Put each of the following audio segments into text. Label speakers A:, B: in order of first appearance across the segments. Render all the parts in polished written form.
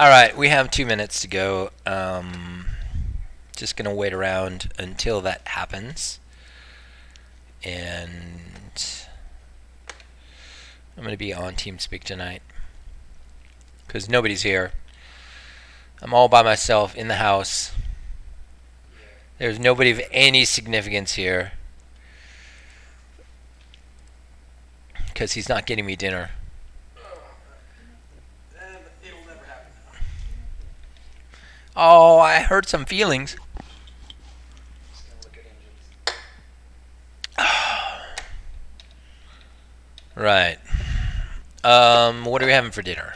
A: All right, we have 2 minutes to go. Just gonna wait around until that happens, and I'm gonna be on TeamSpeak tonight because nobody's here. I'm all by myself in the house. There's nobody of any significance here because he's not getting me dinner.
B: It'll never happen.
A: Oh, I hurt some feelings.
B: Just gonna look at engines.
A: Right. What are we having for dinner?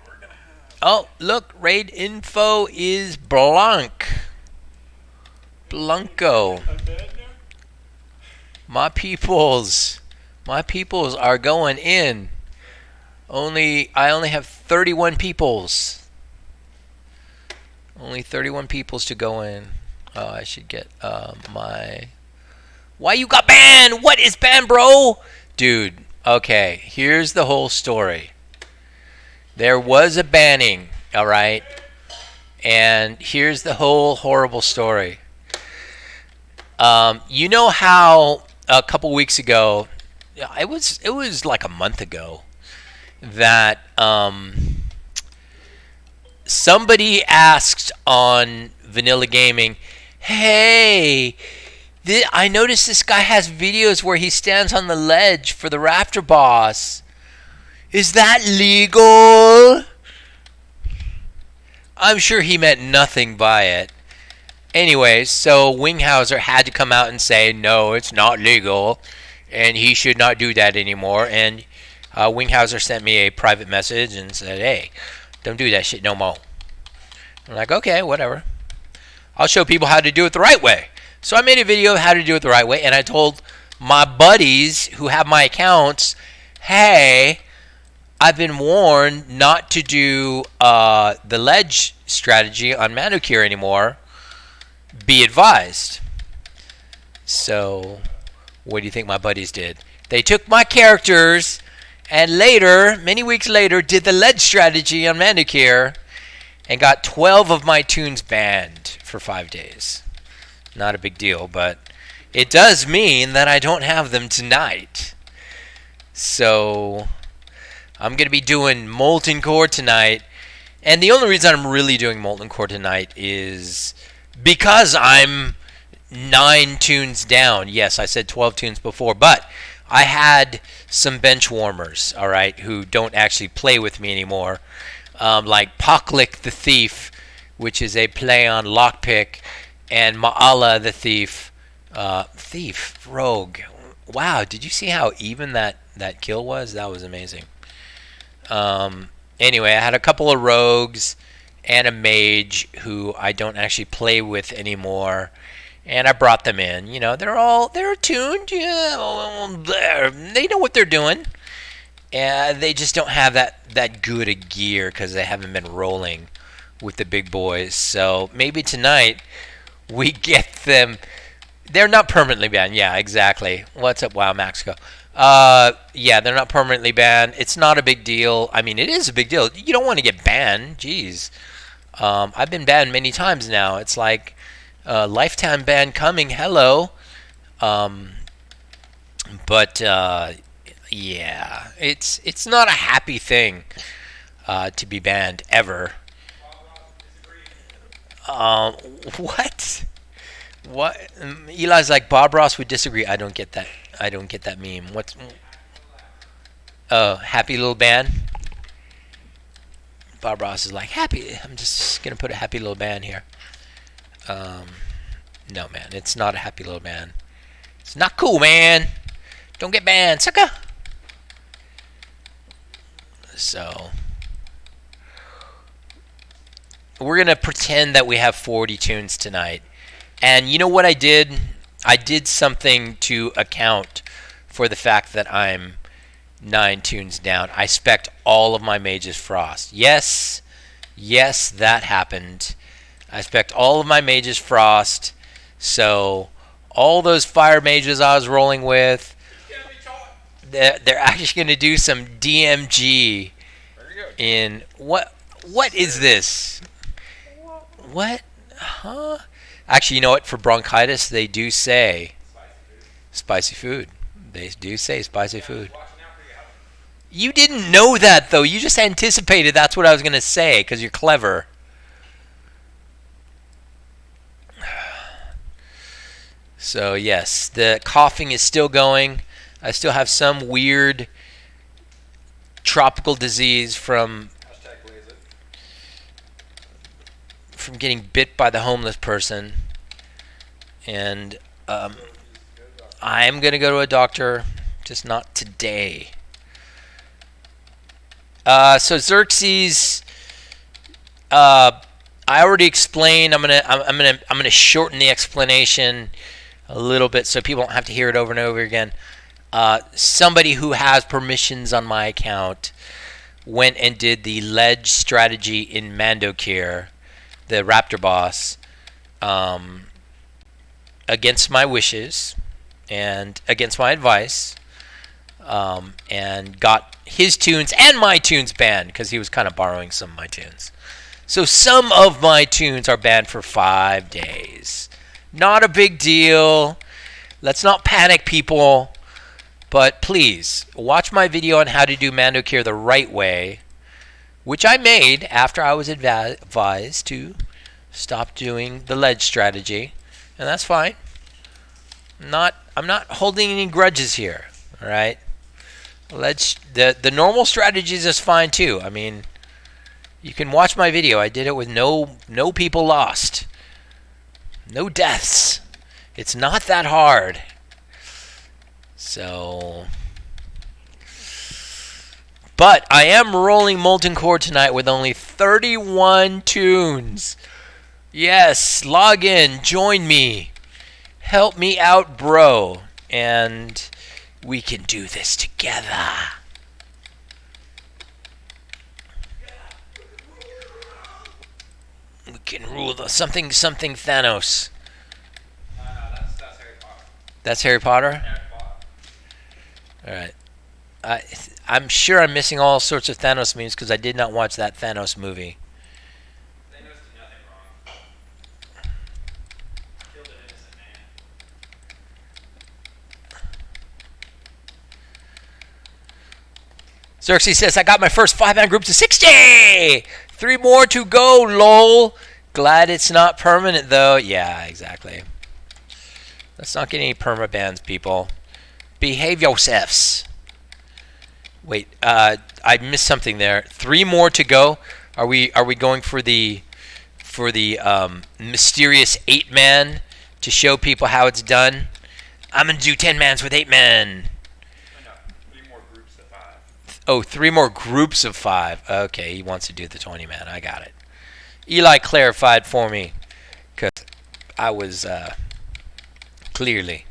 B: We're gonna have.
A: Oh, look, raid info is blank. Blanco.
B: I'm bad now.
A: My peoples are going in. I only have 31 peoples. Only 31 peoples to go in. Oh, I should get my. Why you got banned? What is banned, bro? Dude, okay, here's the whole story. There was a banning, all right? And here's the whole horrible story. You know how a couple weeks ago, it was like a month ago, that somebody asked on Vanilla Gaming, "Hey, I noticed this guy has videos where he stands on the ledge for the Raptor boss. Is that legal?" I'm sure he meant nothing by it. Anyways, so Winghauser had to come out and say, no, it's not legal, and he should not do that anymore. And Winghauser sent me a private message and said, hey, don't do that shit no more. I'm like, okay, whatever. I'll show people how to do it the right way. So I made a video of how to do it the right way, and I told my buddies who have my accounts, hey, I've been warned not to do the ledge strategy on Manucure anymore. Be advised. So, what do you think my buddies did? They took my characters and later, many weeks later, did the ledge strategy on Manucure and got 12 of my toons banned for 5 days. Not a big deal, but it does mean that I don't have them tonight. So, I'm going to be doing Molten Core tonight. And the only reason I'm really doing Molten Core tonight is because I'm 9 toons down. Yes, I said 12 toons before, but I had some bench warmers, all right, who don't actually play with me anymore, like Poklik the Thief, which is a play on Lockpick, and Maala the Thief, Rogue. Wow, did you see how even that kill was? That was amazing. Anyway, I had a couple of rogues and a mage who I don't actually play with anymore, and I brought them in. You know, they're tuned. Yeah, they know what they're doing. They just don't have that good a gear because they haven't been rolling with the big boys. So maybe tonight we get them. They're not permanently banned. Yeah, exactly. What's up, Wow Maxico? Yeah, they're not permanently banned. It's not a big deal. I mean, it is a big deal. You don't want to get banned. Jeez. I've been banned many times now. It's like lifetime ban coming. Hello. But yeah, it's not a happy thing to be banned ever. What? What? Eli's like Bob Ross would disagree. I don't get that. I don't get that meme. What's? Oh, happy little band. Bob Ross is like happy. I'm just gonna put a happy little band here. No, man, it's not a happy little band. It's not cool, man. Don't get banned, sucker. So we're gonna pretend that we have 40 tunes tonight. And you know what I did? I did something to account for the fact that I'm 9 tunes down. I spec'd all of my mages frost. Yes, that happened. I spec'd all of my mages frost. So all those fire mages I was rolling with, they're actually going to do some DMG.
B: There you go.
A: in what is this? What? Huh? Actually, you know what? For bronchitis, they do say spicy food. They do say spicy food. You didn't know that though. You just anticipated that's what I was gonna say because you're clever. So yes, the coughing is still going. I still have some weird tropical disease from getting bit by the homeless person, and I'm gonna go to a doctor, just not today. So Xerxes, I already explained. I'm gonna shorten the explanation a little bit so people don't have to hear it over and over again. Somebody who has permissions on my account went and did the ledge strategy in Mandokir, the Raptor boss, against my wishes and against my advice, and got his tunes and my tunes banned because he was kind of borrowing some of my tunes. So some of my tunes are banned for 5 days. Not a big deal. Let's not panic, people. But please, watch my video on how to do Mandokir the right way, which I made after I was advised to stop doing the ledge strategy. And that's fine. I'm not holding any grudges here. All right? The normal strategies is fine too. I mean, you can watch my video. I did it with no people lost. No deaths. It's not that hard. So, but I am rolling Molten Core tonight with only 31 tunes. Yes, log in, join me. Help me out, bro. And we can do this together. We can rule something Thanos.
B: No, that's Harry Potter.
A: That's Harry Potter?
B: Harry Potter.
A: All right. I'm sure I'm missing all sorts of Thanos memes because I did not watch that Thanos movie.
B: Thanos did nothing wrong. Killed an innocent man.
A: Xerxes says, I got my first 5-man group to 60! 3 more to go, lol. Glad it's not permanent, though. Yeah, exactly. Let's not get any permabans, people. Behave yourselves. Wait, I missed something there. 3 more to go. Are we going for the mysterious 8-man to show people how it's done? I'm gonna do 10 mans with 8 men.
B: No, 3 more groups of 5.
A: Oh, 3 more groups of 5. Okay, he wants to do the 20 man. I got it. Eli clarified for me because I was clearly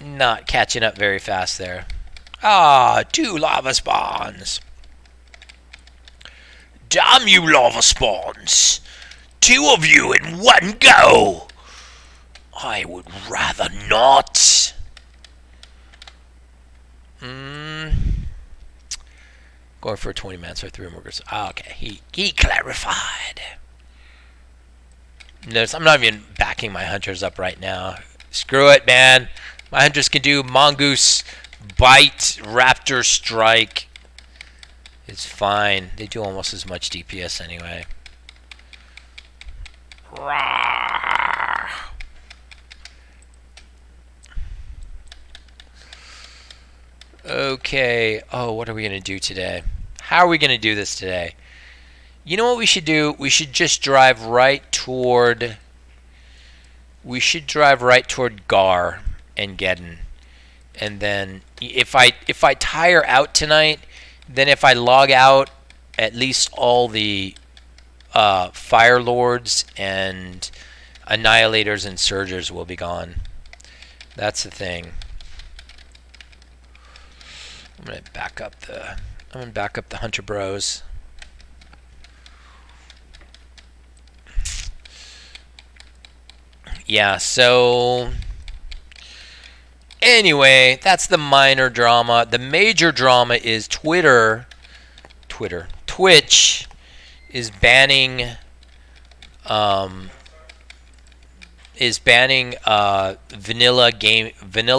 A: not catching up very fast there. 2 lava spawns. Damn you, lava spawns. 2 of you in one go. I would rather not. Going for a 20 man, so 3 more groups. Okay, he clarified. Notice I'm not even backing my hunters up right now. Screw it, man. My hunters can do mongoose, bite, raptor, strike. It's fine. They do almost as much DPS anyway. Rawr. Okay. Oh, what are we going to do today? How are we going to do this today? You know what we should do? We should just drive right toward... We should drive right toward Gar and Geddon. And then if I tire out tonight, then if I log out, at least all the Fire Lords and Annihilators and Surgers will be gone. That's the thing. I'm gonna back up the Hunter Bros. Yeah, so anyway, that's the minor drama. The major drama is Twitter Twitch is banning vanilla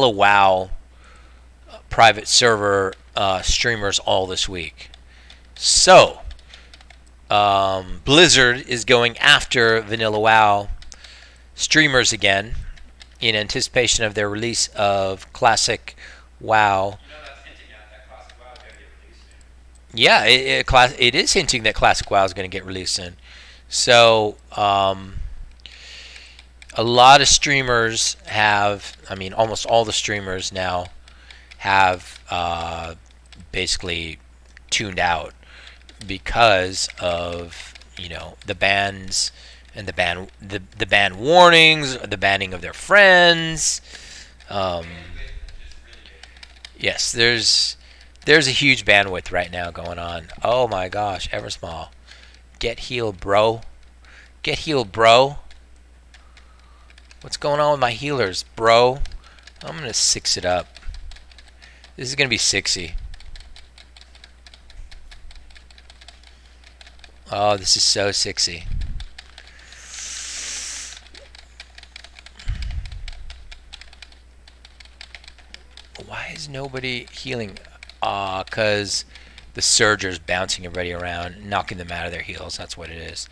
A: WoW private server streamers all this week. So Blizzard is going after vanilla WoW streamers again in anticipation of their release of classic WoW.
B: That's hinting at that classic WoW is going to get released soon.
A: Yeah, it is hinting that classic WoW is going to get released soon. So a lot of streamers have, almost all the streamers now have basically tuned out because of the bans and the ban warnings, the banning of their friends. Yes, there's a huge bandwidth right now going on. Oh my gosh, Eversmall, get healed, bro. Get healed, bro. What's going on with my healers, bro? I'm gonna six it up. This is gonna be 60. Oh, this is so 60. Why is nobody healing? Because the Surger's bouncing everybody around, knocking them out of their heals. That's what it is.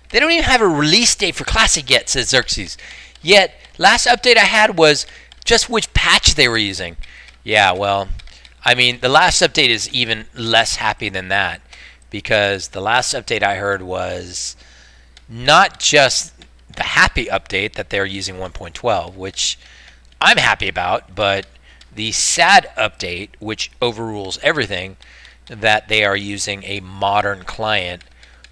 A: They don't even have a release date for Classic yet, says Xerxes. Yet, last update I had was just which patch they were using. Yeah, well, the last update is even less happy than that, because the last update I heard was not just the happy update that they're using 1.12, which I'm happy about, but the sad update, which overrules everything, that they are using a modern client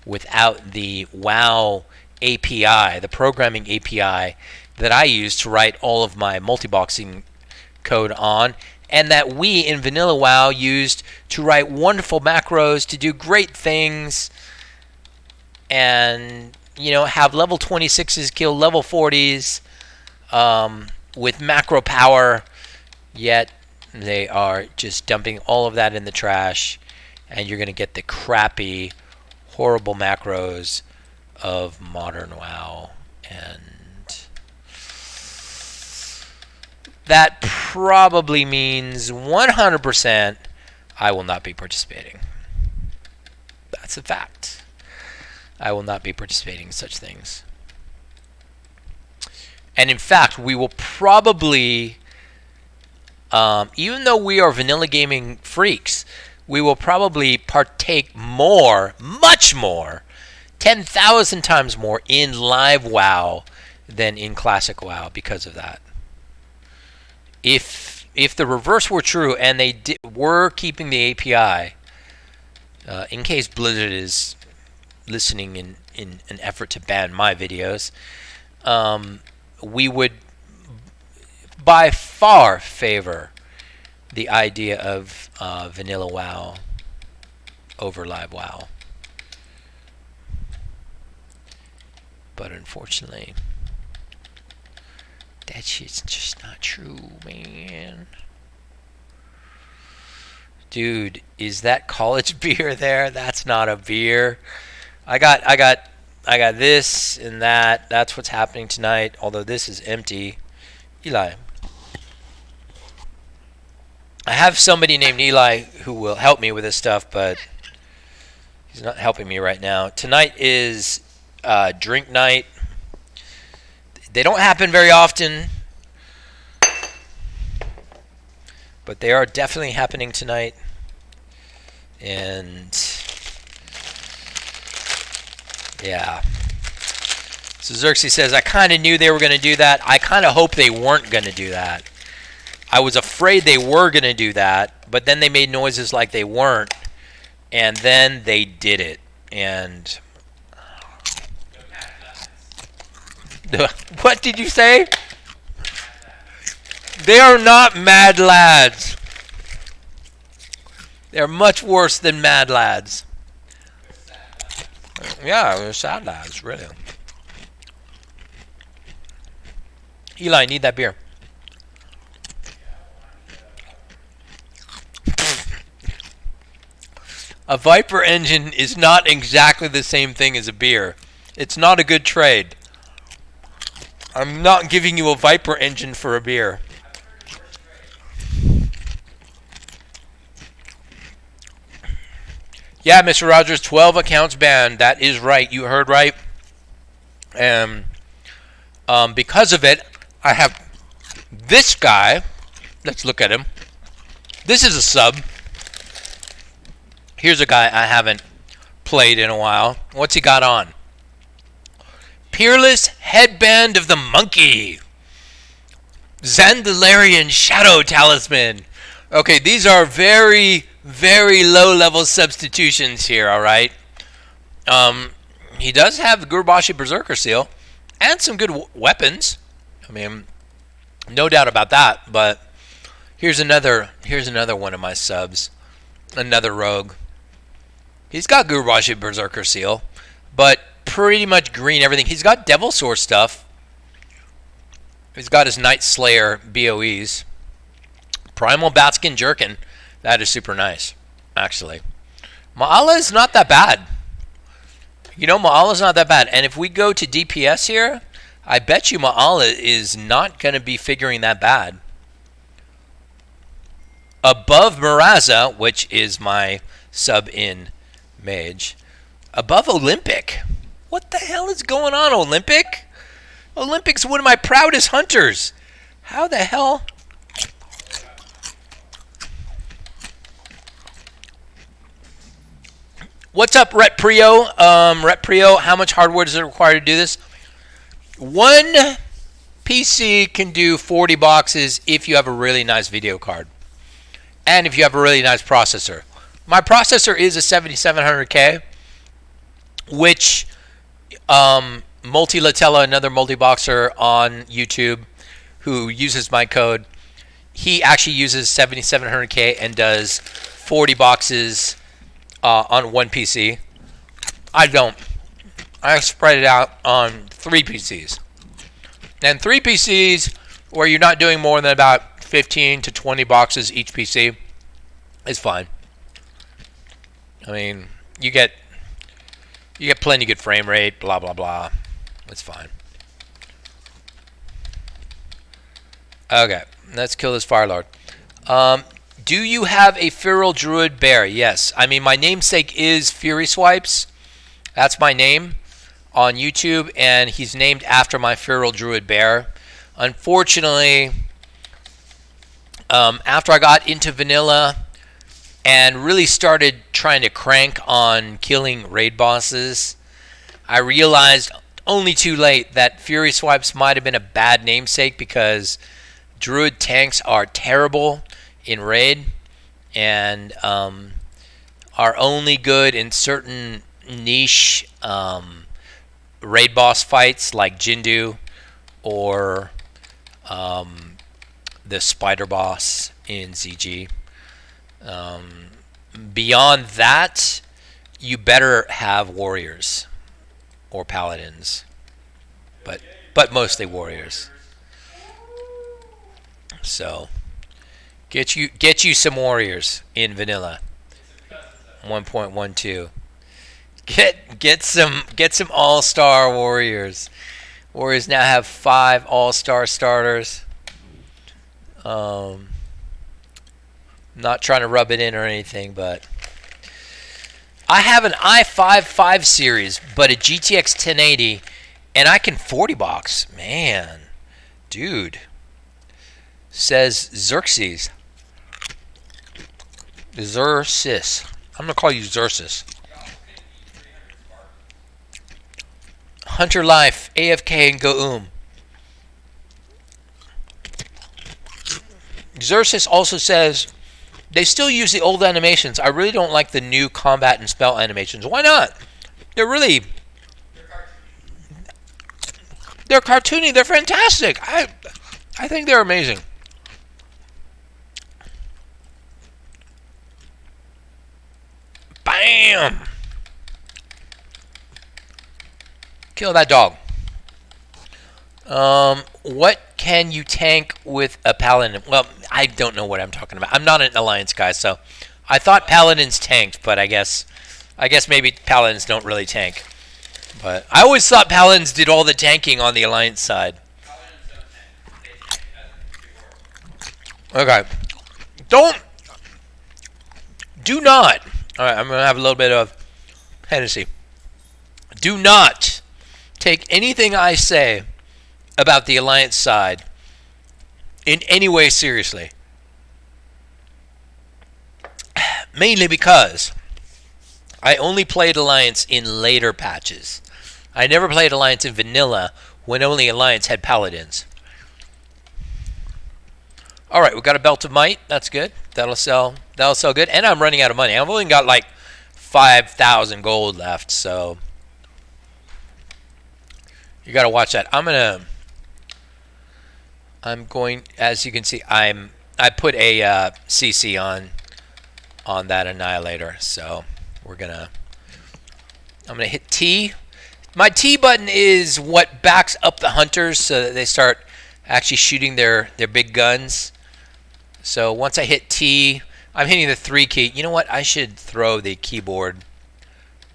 A: without the WoW API, the programming API that I use to write all of my multiboxing code on, and that we in vanilla WoW used to write wonderful macros to do great things and have level 26s kill level 40s with macro power. Yet they are just dumping all of that in the trash, and you're going to get the crappy, horrible macros of modern WoW. And that probably means 100% I will not be participating. That's a fact. I will not be participating in such things. And in fact, we will probably, even though we are vanilla gaming freaks, we will probably partake more, much more, 10,000 times more in live WoW than in classic WoW because of that. If the reverse were true and they were keeping the API, in case Blizzard is listening in an effort to ban my videos, we would by far favor the idea of vanilla WoW over live WoW. But unfortunately, that shit's just not true, man. Dude, is that college beer there? That's not a beer. I got this and that. That's what's happening tonight, although this is empty. Eli. I have somebody named Eli who will help me with this stuff, but he's not helping me right now. Tonight is drink night. They don't happen very often, but they are definitely happening tonight. And yeah. So Xerxes says, I kind of knew they were going to do that. I kind of hoped they weren't going to do that. I was afraid they were going to do that, but then they made noises like they weren't, and then they did it. And what did you say? They are not mad lads. They're much worse than mad lads. Yeah, they're sad lads, really. Eli, I need that beer. A Viper engine is not exactly the same thing as a beer. It's not a good trade. I'm not giving you a Viper engine for a beer. Yeah, Mr. Rogers, 12 accounts banned. That is right. You heard right. And because of it, I have this guy. Let's look at him. This is a sub. Here's a guy I haven't played in a while. What's he got on? Peerless Headband of the Monkey. Zandalarian Shadow Talisman. Okay, these are very, very low-level substitutions here, alright? He does have the Gurbashi Berserker Seal and some good weapons. I mean, no doubt about that, but here's another one of my subs. Another rogue. He's got Gurbashi Berserker Seal, but pretty much green everything. He's got Devil Sword stuff. He's got his Night Slayer BOEs. Primal Batskin Jerkin. That is super nice, actually. Ma'ala is not that bad. You know, Ma'ala is not that bad. And if we go to DPS here, I bet you Ma'ala is not going to be figuring that bad. Above Miraza, which is my sub-in mage. Above Olympic. What the hell is going on, Olympic? Olympic's one of my proudest hunters. How the hell? What's up, Ret Prio? Ret Prio, how much hardware does it require to do this? One PC can do 40 boxes if you have a really nice video card. And if you have a really nice processor. My processor is a 7700K, which Multi-Latella, another multi-boxer on YouTube who uses my code, he actually uses 7700K and does 40 boxes on one PC. I don't. I spread it out on 3 PCs. And 3 PCs where you're not doing more than about 15 to 20 boxes each PC is fine. I mean, you get plenty good frame rate, blah blah blah. It's fine. Okay, let's kill this Fire Lord. Do you have a Feral Druid Bear? Yes. I mean, my namesake is Fury Swipes. That's my name on YouTube, and he's named after my Feral Druid Bear. Unfortunately, after I got into vanilla and really started trying to crank on killing raid bosses, I realized only too late that Fury Swipes might have been a bad namesake because Druid tanks are terrible in raid and are only good in certain niche raid boss fights like Jindu or the spider boss in ZG. Beyond that, you better have warriors or paladins, but mostly warriors. So get you some warriors in vanilla 1.12. Get some all-star warriors. Warriors now have 5 all-star starters. Not trying to rub it in or anything, but I have an i5 5 series, but a GTX 1080, and I can 40 box. Man, dude. Says Xerxes. Xerxes. I'm gonna call you Xerxes. Hunter Life, AFK, and Go Xerxes also says they still use the old animations. I really don't like the new combat and spell animations. Why not? They're cartoony. They're fantastic. I think they're amazing. Bam! Kill that dog. What can you tank with a paladin? Well, I don't know what I'm talking about. I'm not an alliance guy, so I thought paladins tanked, but I guess maybe paladins don't really tank. But I always thought paladins did all the tanking on the alliance side. Okay. Do not. All right, I'm gonna have a little bit of Hennessy. Do not take anything I say about the alliance side in any way seriously. Mainly because I only played Alliance in later patches. I never played Alliance in vanilla when only Alliance had paladins. Alright, we got a Belt of Might. That's good. That'll sell good. And I'm running out of money. I've only got like 5,000 gold left, so you gotta watch that. I'm going, as you can see, I put a CC on that Annihilator, so I'm gonna hit T. My T button is what backs up the hunters so that they start actually shooting their big guns. So once I hit T, I'm hitting the 3 key. You know what? I should throw the keyboard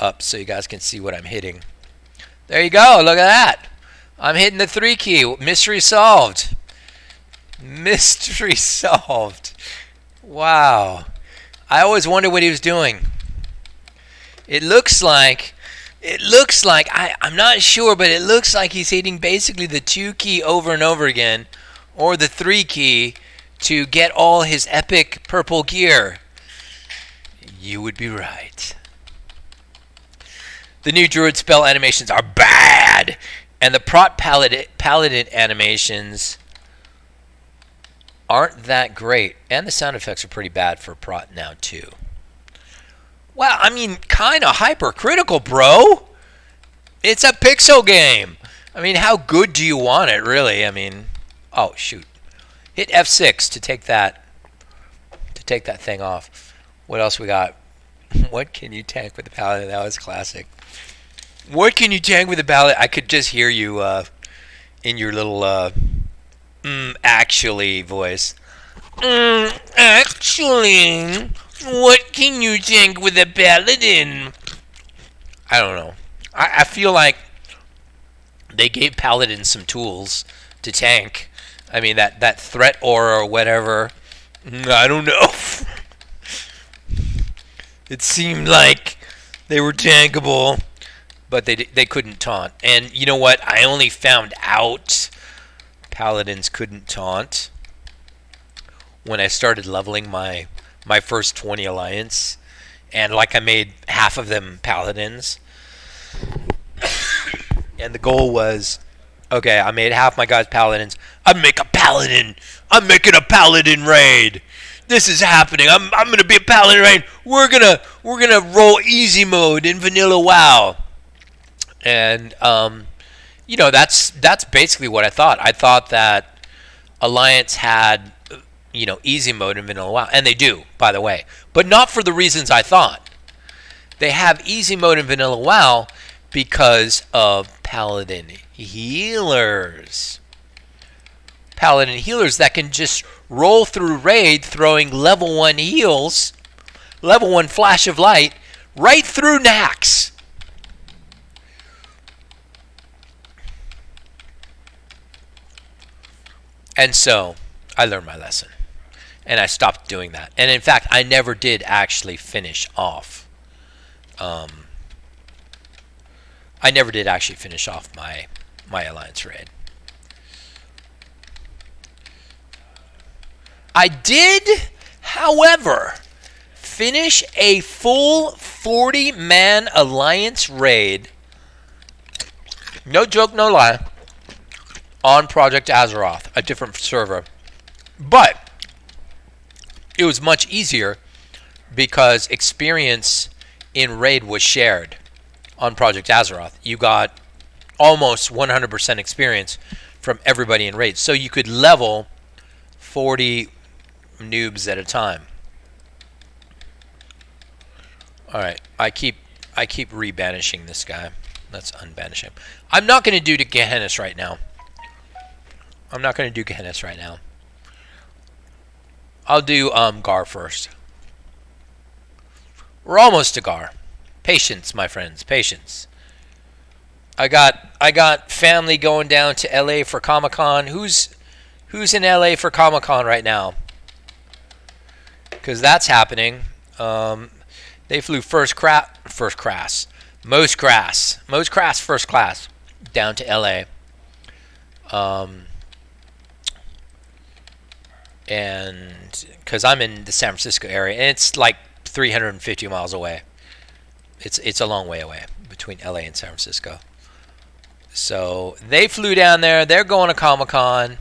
A: up so you guys can see what I'm hitting. There you go. Look at that. I'm hitting the 3 key. Mystery solved. Mystery solved. Wow. I always wondered what he was doing. It looks like I'm not sure, but it looks like he's hitting basically the 2 key over and over again, or the 3 key, to get all his epic purple gear. You would be right. The new druid spell animations are bad, and the prot paladin animations aren't that great, and the sound effects are pretty bad for prot now too. Well, I mean, kind of hypercritical, bro. It's a pixel game. I mean, how good do you want it, really? I mean, oh shoot, hit F6 to take that thing off. What else we got? What can you tank with the paladin? That was classic. What can you tank with the paladin? I could just hear you in your little actually voice. Actually, what can you tank with a paladin? I don't know. I feel like they gave paladins some tools to tank. I mean, that threat aura or whatever. I don't know. It seemed like they were tankable, but they couldn't taunt. And you know what? I only found out paladins couldn't taunt when I started leveling my first 20 alliance, and like I made half of them paladins. And the goal was, okay, I made half my guys paladins. I'm making a paladin raid. This is happening. I'm gonna be a paladin raid. We're gonna roll easy mode in vanilla WoW. And you know, that's basically what I thought. I thought that Alliance had, you know, easy mode in vanilla WoW, and they do, by the way, but not for the reasons I thought. They have easy mode in vanilla WoW because of paladin healers. Paladin healers that can just roll through raid throwing level 1 heals, level 1 flash of light, right through Nax. And so I learned my lesson, and I stopped doing that. And in fact, I never did actually finish off. I never did actually finish off my Alliance raid. I did, however, finish a full 40-man Alliance raid. No joke, no lie. On Project Azeroth, a different server. But it was much easier because experience in raid was shared on Project Azeroth. You got almost 100% experience from everybody in raid. So you could level 40 noobs at a time. Alright, I keep re-banishing this guy. Let's unbanish him. I'm not going to do Gehennis right now. I'll do Gar first. We're almost to Gar. Patience, my friends, patience. I got family going down to LA for Comic-Con. Who's in LA for Comic-Con right now? Because that's happening. They flew most crass first class down to LA. And because I'm in the San Francisco area, and it's like 350 miles away. It's a long way away between LA and San Francisco. So they flew down there. They're going to Comic-Con.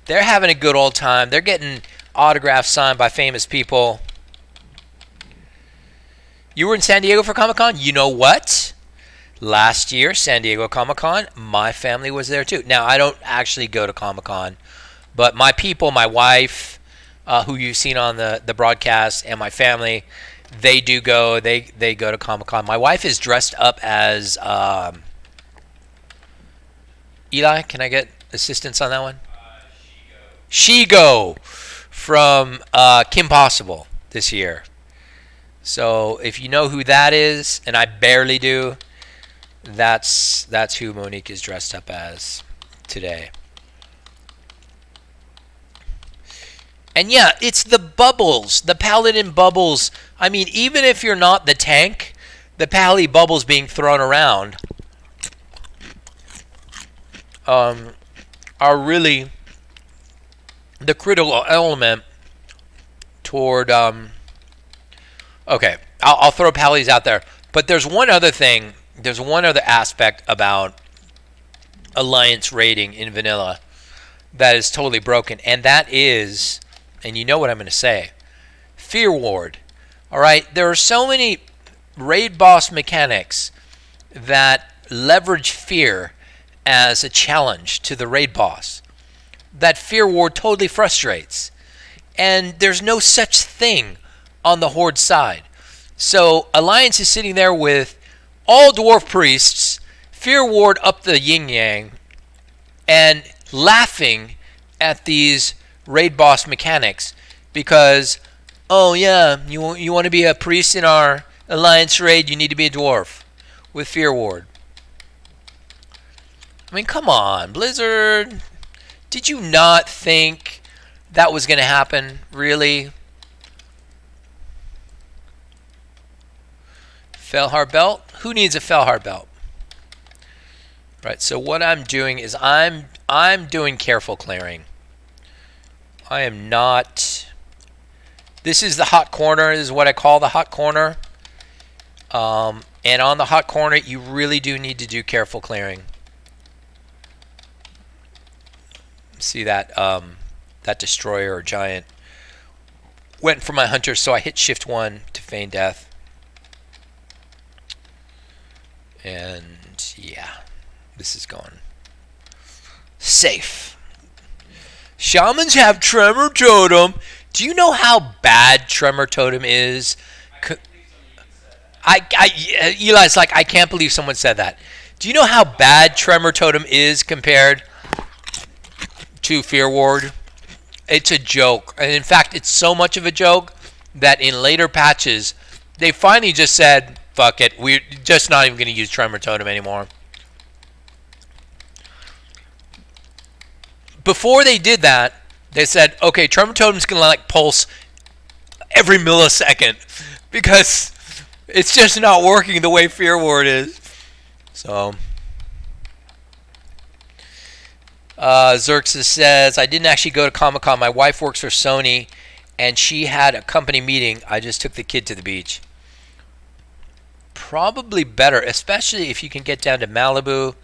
A: They're having a good old time. They're getting autographs signed by famous people. You were in San Diego for Comic-Con? You know what? Last year, San Diego Comic-Con, my family was there too. Now, I don't actually go to Comic-Con, but my people, my wife, who you've seen on the broadcast, and my family, they do go. They go to Comic-Con. My wife is dressed up as Eli. Can I get assistance on that one? She-Go from Kim Possible this year. So if you know who that is, and I barely do, that's who Monique is dressed up as today. And yeah, it's the bubbles, the Paladin bubbles. I mean, even if you're not the tank, the Pally bubbles being thrown around are really the critical element toward. Okay, I'll throw Pallies out there, but there's one other thing. There's one other aspect about Alliance rating in vanilla that is totally broken, and that is, and you know what I'm going to say, Fear Ward. All right, there are so many raid boss mechanics that leverage fear as a challenge to the raid boss that Fear Ward totally frustrates. And there's no such thing on the Horde side. So Alliance is sitting there with all dwarf priests, Fear Ward up the yin-yang, and laughing at these raid boss mechanics because, oh yeah, you want to be a priest in our Alliance raid, you need to be a dwarf with Fear Ward. I mean, come on, Blizzard. Did you not think that was going to happen, really? Felhar belt? Who needs a Felhar belt? Right, so what I'm doing is I'm doing careful clearing. I am not... This is the hot corner. This is what I call the hot corner. And on the hot corner, you really do need to do careful clearing. See that that destroyer or giant went for my hunter, so I hit shift 1 to feign death. And yeah, this is going safe. Shamans have Tremor Totem. Do you know how bad Tremor Totem is? Eli's like, I can't believe someone said that. Do you know how bad Tremor Totem is compared to Fear Ward? It's a joke. And in fact, it's so much of a joke that in later patches, they finally just said, fuck it, we're just not even going to use Tremor Totem anymore. Before they did that, they said, okay, Tremor Totem's going to like pulse every millisecond because it's just not working the way Fear Ward is. So... Xerxes says, I didn't actually go to Comic-Con. My wife works for Sony, and she had a company meeting. I just took the kid to the beach. Probably better, especially if you can get down to Malibu,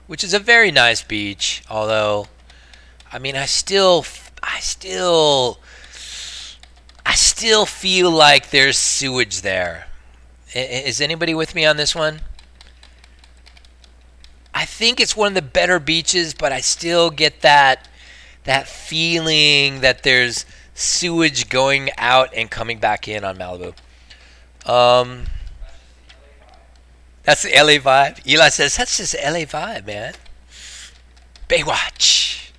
A: which is a very nice beach. Although, I mean, I still feel like there's sewage there. Is anybody with me on this one? I think it's one of the better beaches, but I still get that feeling that there's sewage going out and coming back in on Malibu. That's the LA vibe. Eli says, that's just the LA vibe, man. Baywatch.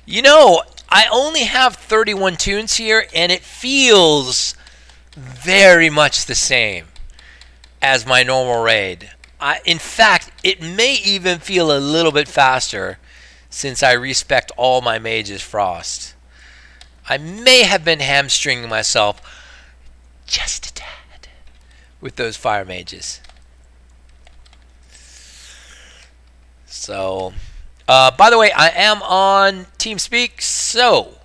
A: You know, I only have 31 toons here, and it feels very much the same as my normal raid. In fact, it may even feel a little bit faster since I respect all my mages frost. I may have been hamstringing myself just a tad with those fire mages. So, by the way, I am on TeamSpeak, so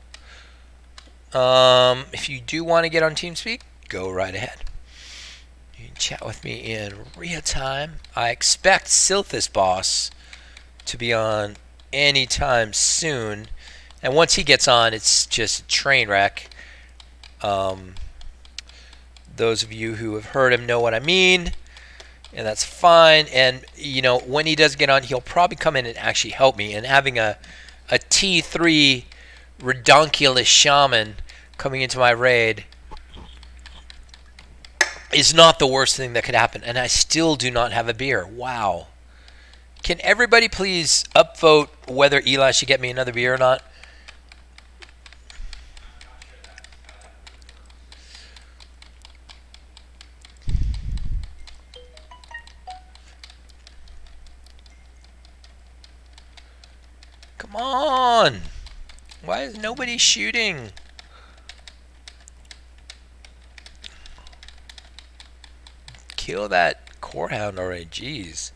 A: if you do want to get on TeamSpeak, go right ahead. You can chat with me in real time. I expect Silthus Boss to be on anytime soon, and once he gets on, it's just a train wreck. Those of you who have heard him know what I mean, and that's fine. And you know, when he does get on, he'll probably come in and actually help me. And having a T3 redonkulous shaman coming into my raid is not the worst thing that could happen. And I still do not have a beer. Wow. Can everybody please upvote whether Eli should get me another beer or not? Come on! Why is nobody shooting? Kill that core hound already. Jeez.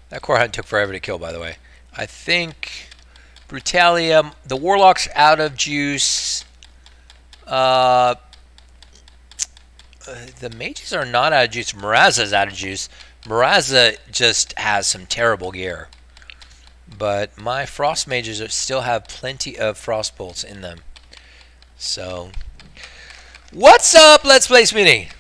A: That core hound took forever to kill, by the way. I think Brutalium, the Warlock's out of juice. The mages are not out of juice. Miraza's out of juice. Miraza just has some terrible gear. But my frost mages still have plenty of frost bolts in them. So, what's up, Let's Play Smitty?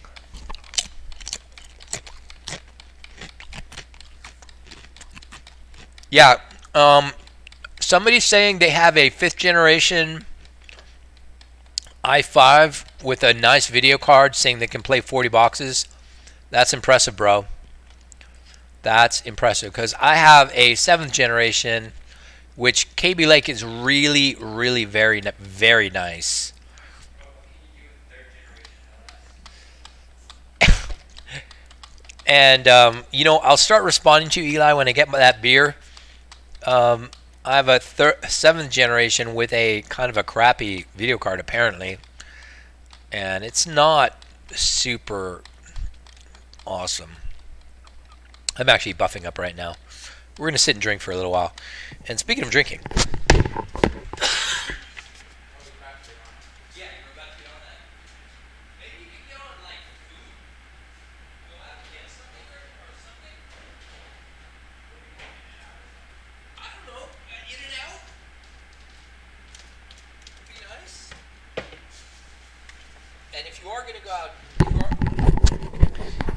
A: Yeah, somebody's saying they have a 5th generation i5 with a nice video card, saying they can play 40 boxes. That's impressive, bro. That's impressive, because I have a 7th generation, which KB Lake is really, really very, very nice. And, you know, I'll start responding to you, Eli, when I get that beer. I have a 7th generation with a kind of a crappy video card, apparently. And it's not super awesome. I'm actually buffing up right now. We're going to sit and drink for a little while. And speaking of drinking.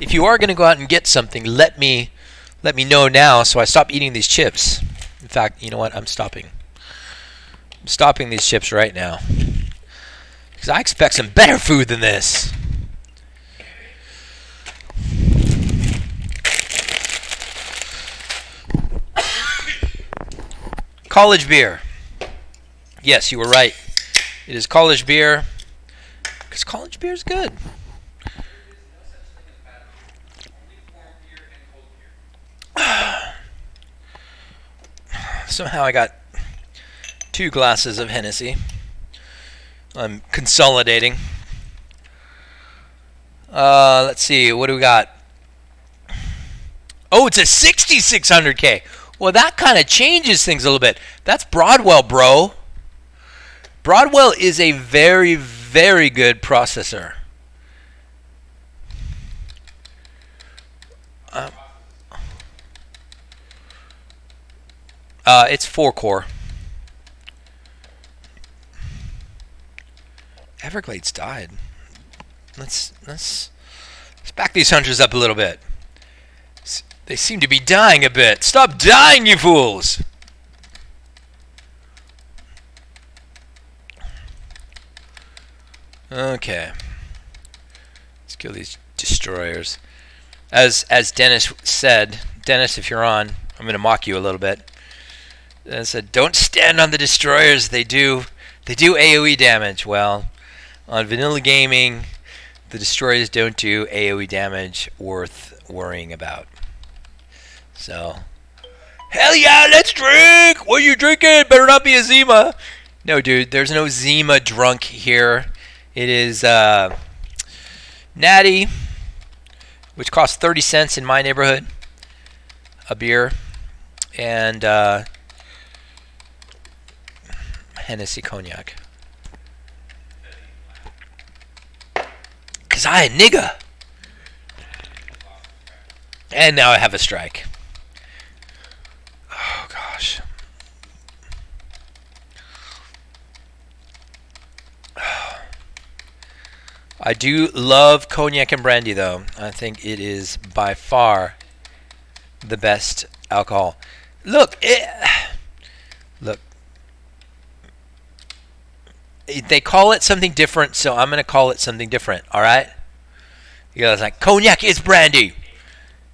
A: If you are going to go out and get something, let me know now, so I stop eating these chips. In fact, you know what? I'm stopping these chips right now, because I expect some better food than this. College beer. Yes, you were right. It is college beer, because college beer is good. Somehow I got 2 glasses of Hennessy. I'm consolidating. Let's see, what do we got? Oh, it's a 6600K. Well, that kind of changes things a little bit. That's Broadwell, bro. Broadwell is a very, very good processor. It's 4-core. Everglades died. Let's back these hunters up a little bit. They seem to be dying a bit. Stop dying, you fools! Okay. Let's kill these destroyers. As Dennis said, Dennis, if you're on, I'm going to mock you a little bit. I said, don't stand on the destroyers. They do AoE damage. Well, on vanilla gaming, The destroyers don't do AoE damage worth worrying about. So, hell yeah, let's drink! What are you drinking? Better not be a Zima. No, dude, there's no Zima drunk here. It is Natty, which costs 30 cents in my neighborhood, a beer, and Hennessy Cognac. Because I a nigga. And now I have a strike. Oh, gosh. I do love cognac and brandy, though. I think it is by far the best alcohol. Look, look. They call it something different, so I'm going to call it something different, all right? You guys like, cognac is brandy.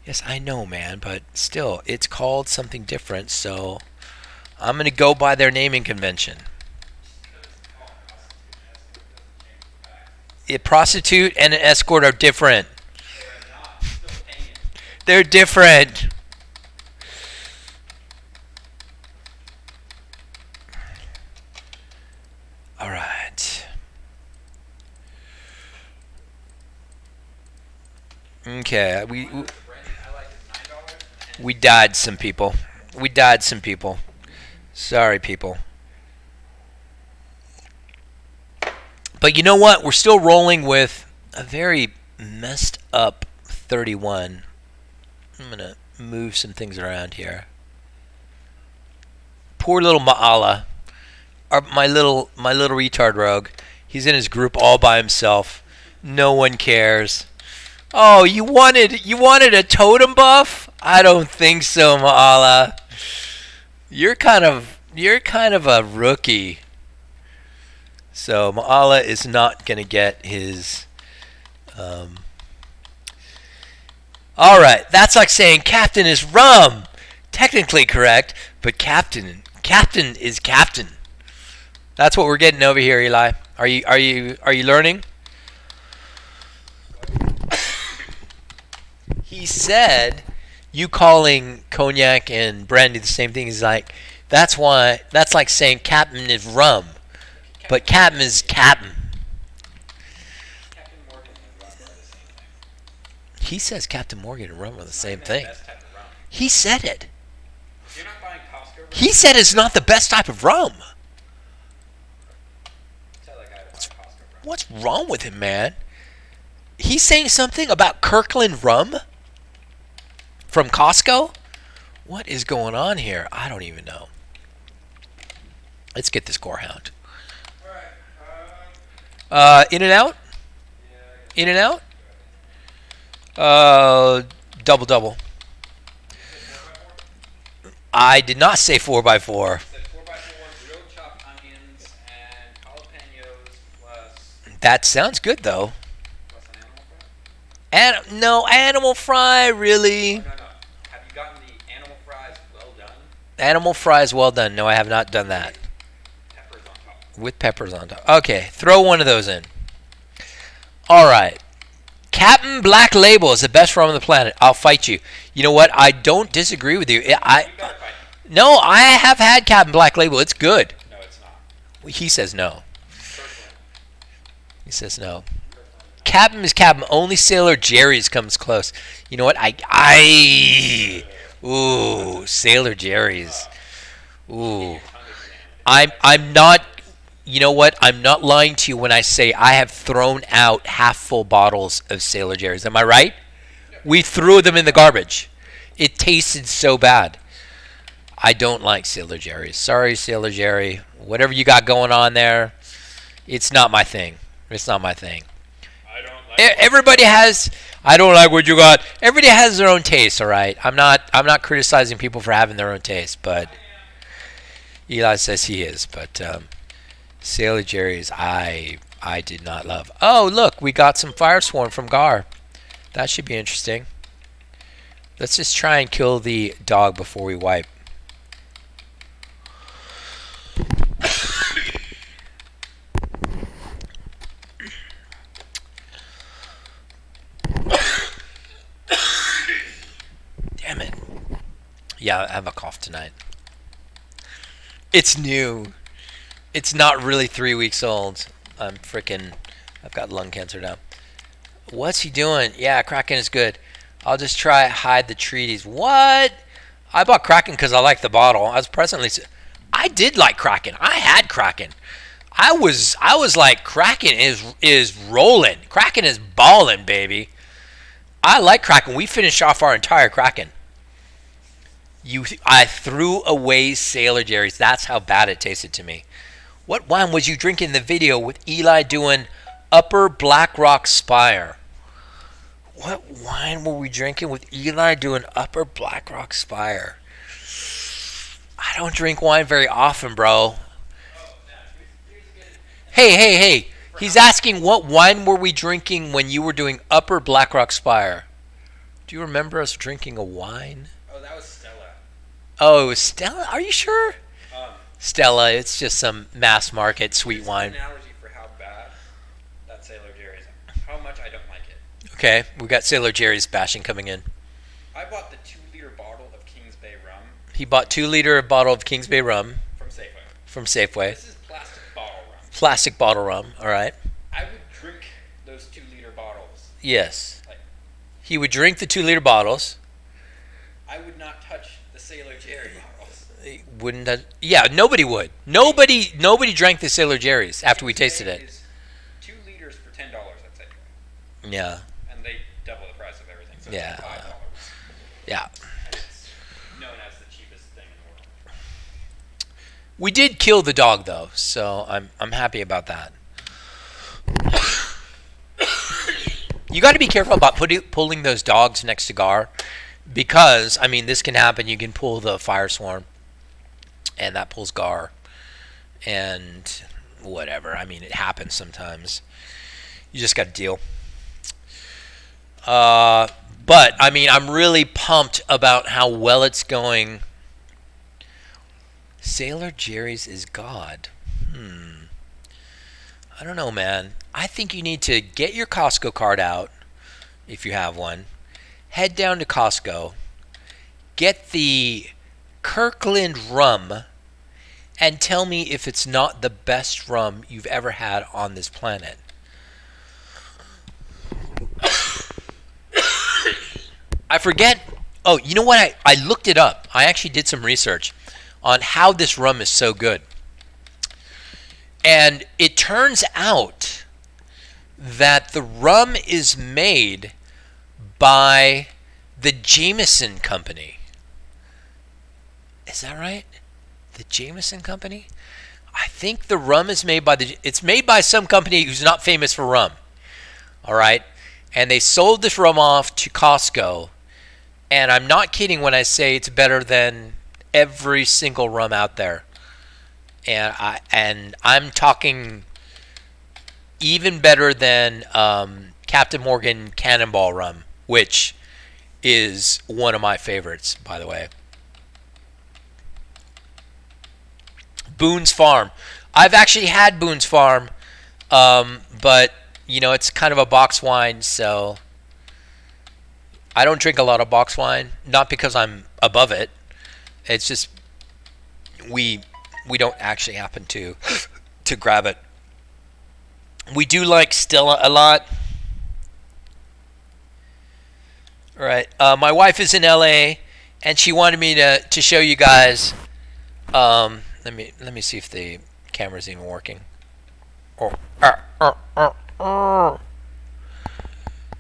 A: Yes, I know, man, but still, it's called something different, so I'm going to go by their naming convention. A prostitute and an escort are different. They're different. All right. Okay, we died some people. We died some people. Sorry, people. But you know what? We're still rolling with a very messed up 31. I'm going to move some things around here. Poor little Ma'ala. My little retard rogue. He's in his group all by himself. No one cares. Oh, you wanted a totem buff? I don't think so, Ma'ala. You're kind of a rookie. So Ma'ala is not going to get his. All right, that's like saying captain is rum. Technically correct, but captain is captain. That's what we're getting over here, Eli. Are you learning? He said you calling cognac and brandy the same thing is like that's like saying captain is rum. But captain is captain.
B: Captain Morgan and rum are the same thing.
A: He says Captain Morgan and rum are the same
B: Not even
A: thing.
B: the best type of rum.
A: He said it.
B: You're not buying Costco rum?
A: He said it's not the best type of rum.
B: Tell that guy to buy Costco rum.
A: What's wrong with him, man? He's saying something about Kirkland rum from Costco? What is going on here? I don't even know. Let's get this Gorehound. In and out? In and out? Double. I did not say 4x4.
B: It said 4x4 grilled chopped onions and jalapenos plus
A: That sounds good, though.
B: an animal fry?
A: No, animal fry, really.
B: No. Have you gotten the animal fries well done?
A: Animal fries well done. No, I have not done that.
B: Peppers on top.
A: With peppers on top. Okay, throw one of those in. All right. Captain Black Label is the best rum on the planet. I'll fight you. You know what? I don't disagree with you.
B: You better fight me.
A: No, I have had Captain Black Label. It's good.
B: No, it's not.
A: He says no.
B: Kirkland.
A: He says no. Captain is Captain. Only Sailor Jerry's comes close. You know what? Ooh, Sailor Jerry's. Ooh. I'm not. You know what? I'm not lying to you when I say I have thrown out half full bottles of Sailor Jerry's. Am I right? We threw them in the garbage. It tasted so bad. I don't like Sailor Jerry's. Sorry, Sailor Jerry. Whatever you got going on there, it's not my thing. It's not my thing.
B: I don't like
A: Everybody has. I don't like what you got. Everybody has their own taste. All right. I'm not criticizing people for having their own taste, but Eli says he is. But Sailor Jerry's, I did not love. Oh, look, we got some Fire Swarm from Gar. That should be interesting. Let's just try and kill the dog before we wipe. Yeah, I have a cough tonight. It's new. It's not really 3 weeks old. I've got lung cancer now. What's he doing? Yeah, Kraken is good. I'll just try hide the treaties. What? I bought Kraken because I like the bottle. I did like Kraken. I had Kraken. I was like, Kraken is rolling. Kraken is balling, baby. I like Kraken. We finished off our entire Kraken. I threw away Sailor Jerry's. That's how bad it tasted to me. What wine was you drinking in the video with Eli doing Upper Black Rock Spire? What wine were we drinking with Eli doing Upper Black Rock Spire? I don't drink wine very often, bro. Hey. He's asking what wine were we drinking when you were doing Upper Black Rock Spire? Do you remember us drinking a wine?
B: Oh, that was Stella.
A: Oh, it was Stella? Are you sure?
B: Um,
A: Stella, it's just some mass market sweet
B: Here's
A: wine.
B: an analogy for how bad that Sailor Jerry's is. How much I don't like it.
A: Okay, we got Sailor Jerry's bashing coming in.
B: I bought the 2-liter bottle of Kings Bay rum
A: He bought 2-liter bottle of Kings Bay rum
B: from Safeway.
A: from Safeway.
B: This is plastic bottle rum.
A: Plastic bottle rum, all right.
B: I would drink those 2-liter bottles.
A: Yes.
B: Like,
A: He would drink the 2-liter bottles.
B: I would not touch the Sailor Jerry bottles.
A: Wouldn't that? Yeah, nobody would. Nobody drank the Sailor Jerry's after we tasted it.
B: Is 2 liters for $10 at Safeway.
A: Yeah.
B: And they double the price of everything, so
A: Yeah.
B: it's like $5.
A: Yeah.
B: And it's known as the cheapest thing in the world.
A: We did kill the dog though, so I'm happy about that. You got to be careful about pulling those dogs next to Gar, because I mean this can happen. You can pull the fire swarm, and that pulls Gar, and whatever. I mean it happens sometimes. You just got to deal. But I mean I'm really pumped about how well it's going. Sailor Jerry's is God. I don't know, man. I think you need to get your Costco card out, if you have one. Head down to Costco. Get the Kirkland rum. And tell me if it's not the best rum you've ever had on this planet. I forget. Oh, you know what? I looked it up. I actually did some research on how this rum is so good. And it turns out that the rum is made by the Jameson Company. Is that right? The Jameson Company? I think the rum is made by it's made by some company who's not famous for rum. All right? And they sold this rum off to Costco. And I'm not kidding when I say it's better than every single rum out there. And I'm talking even better than Captain Morgan Cannonball rum, which is one of my favorites, by the way. Boone's Farm. I've actually had Boone's Farm, but you know it's kind of a box wine, so I don't drink a lot of box wine. Not because I'm above it. It's just we don't actually happen to grab it. We do like Stella a lot. All right. My wife is in LA, and she wanted me to show you guys. Let me see if the camera's even working.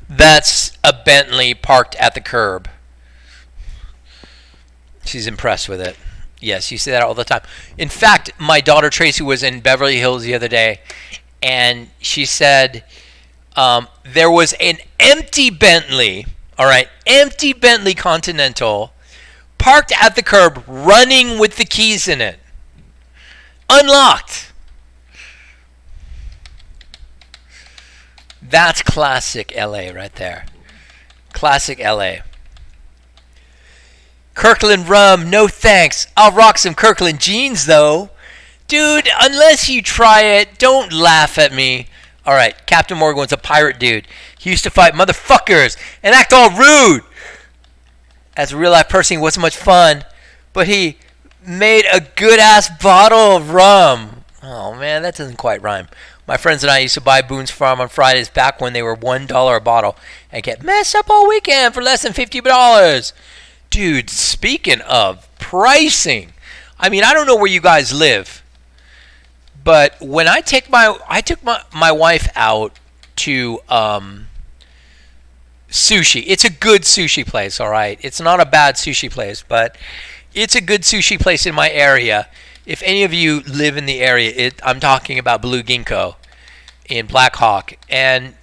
A: That's a Bentley parked at the curb. She's impressed with it. Yes, you say that all the time. In fact, my daughter Tracy was in Beverly Hills the other day, and she said there was an empty Bentley, all right, empty Bentley Continental, parked at the curb, running with the keys in it, unlocked. That's classic LA right there. Classic LA. Kirkland rum, no thanks. I'll rock some Kirkland jeans though. Dude, unless you try it, don't laugh at me. Alright, Captain Morgan was a pirate dude. He used to fight motherfuckers and act all rude. As a real life person, he wasn't much fun. but he made a good ass bottle of rum. Oh man, that doesn't quite rhyme. My friends and I used to buy Boone's Farm on Fridays back when they were $1 a bottle and get messed up all weekend for less than $50. Dude, speaking of pricing, I mean, I don't know where you guys live, but when I took my wife out to sushi. It's a good sushi place, all right? It's not a bad sushi place, but it's a good sushi place in my area. If any of you live in the area, I'm talking about Blue Ginkgo in Black Hawk, and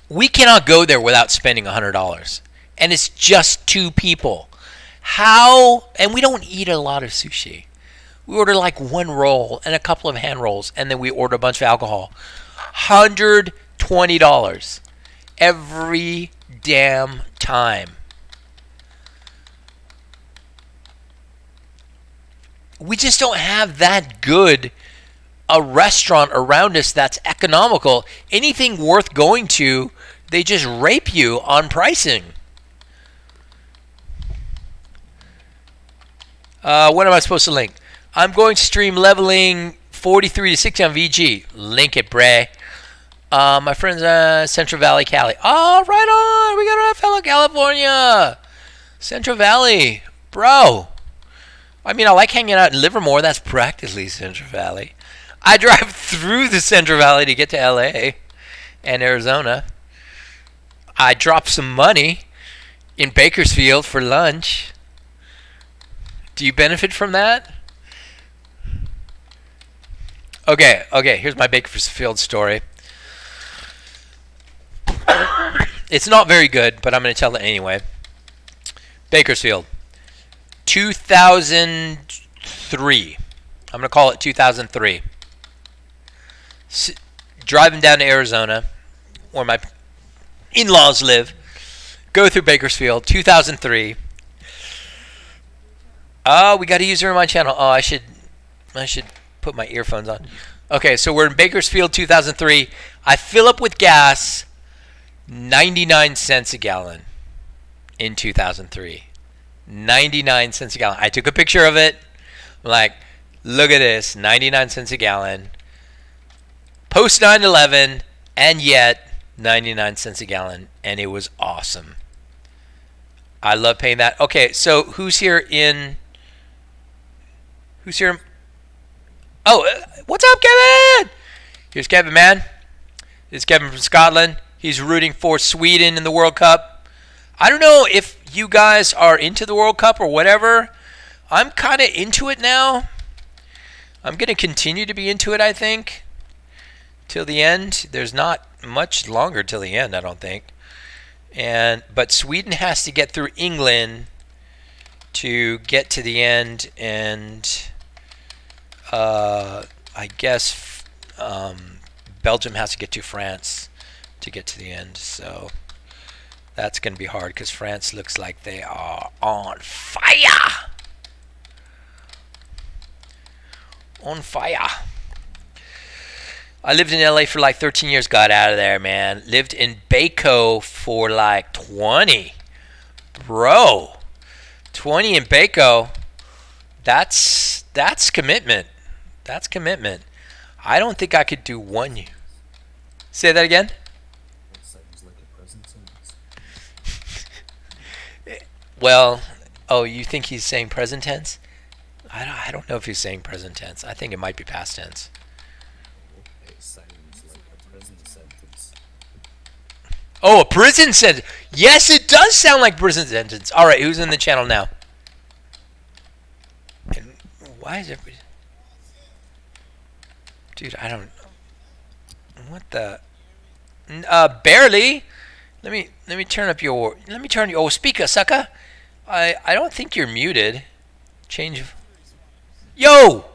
A: we cannot go there without spending $100. And it's just two people. How? And we don't eat a lot of sushi. We order like one roll and a couple of hand rolls, and then we order a bunch of alcohol. $120 every damn time. We just don't have that good a restaurant around us that's economical. Anything worth going to, they just rape you on pricing. What am I supposed to link? I'm going to stream leveling 43 to 60 on VG. Link it, Bray. My friends Central Valley, Cali. Oh, right on. We got our fellow California. Central Valley. Bro. I mean, I like hanging out in Livermore. That's practically Central Valley. I drive through the Central Valley to get to LA and Arizona. I drop some money in Bakersfield for lunch. Do you benefit from that? Okay, here's my Bakersfield story. It's not very good, but I'm going to tell it anyway. Bakersfield, 2003. I'm going to call it 2003. Driving down to Arizona, where my in-laws live. Go through Bakersfield, 2003. Oh, we got a user in my channel. Oh, I should put my earphones on. Okay, so we're in Bakersfield, 2003. I fill up with gas, 99 cents a gallon in 2003. 99 cents a gallon. I took a picture of it. I'm like, look at this, 99 cents a gallon. Post 9/11, and yet 99 cents a gallon, and it was awesome. I love paying that. Okay, so who's here? Oh, what's up, Kevin? Here's Kevin, man. This is Kevin from Scotland. He's rooting for Sweden in the World Cup. I don't know if you guys are into the World Cup or whatever. I'm kind of into it now. I'm going to continue to be into it, I think, till the end. There's not much longer till the end, I don't think. But Sweden has to get through England to get to the end, and I guess Belgium has to get to France to get to the end. So that's going to be hard because France looks like they are on fire. On fire. I lived in LA for like 13 years. Got out of there, man. Lived in Baco for like 20. Bro. 20 in Baco. That's commitment. That's commitment. I don't think I could do 1 year. Say that again? Well, oh, you think he's saying present tense? I don't know if he's saying present tense. I think it might be past tense. Oh, a prison sentence. Yes, it does sound like prison sentence. All right, who's in the channel now? And why is everybody... Dude, I don't... What the... barely. Let me turn up your... Let me turn your... Oh, speaker, sucker. I don't think you're muted. Change... Yo!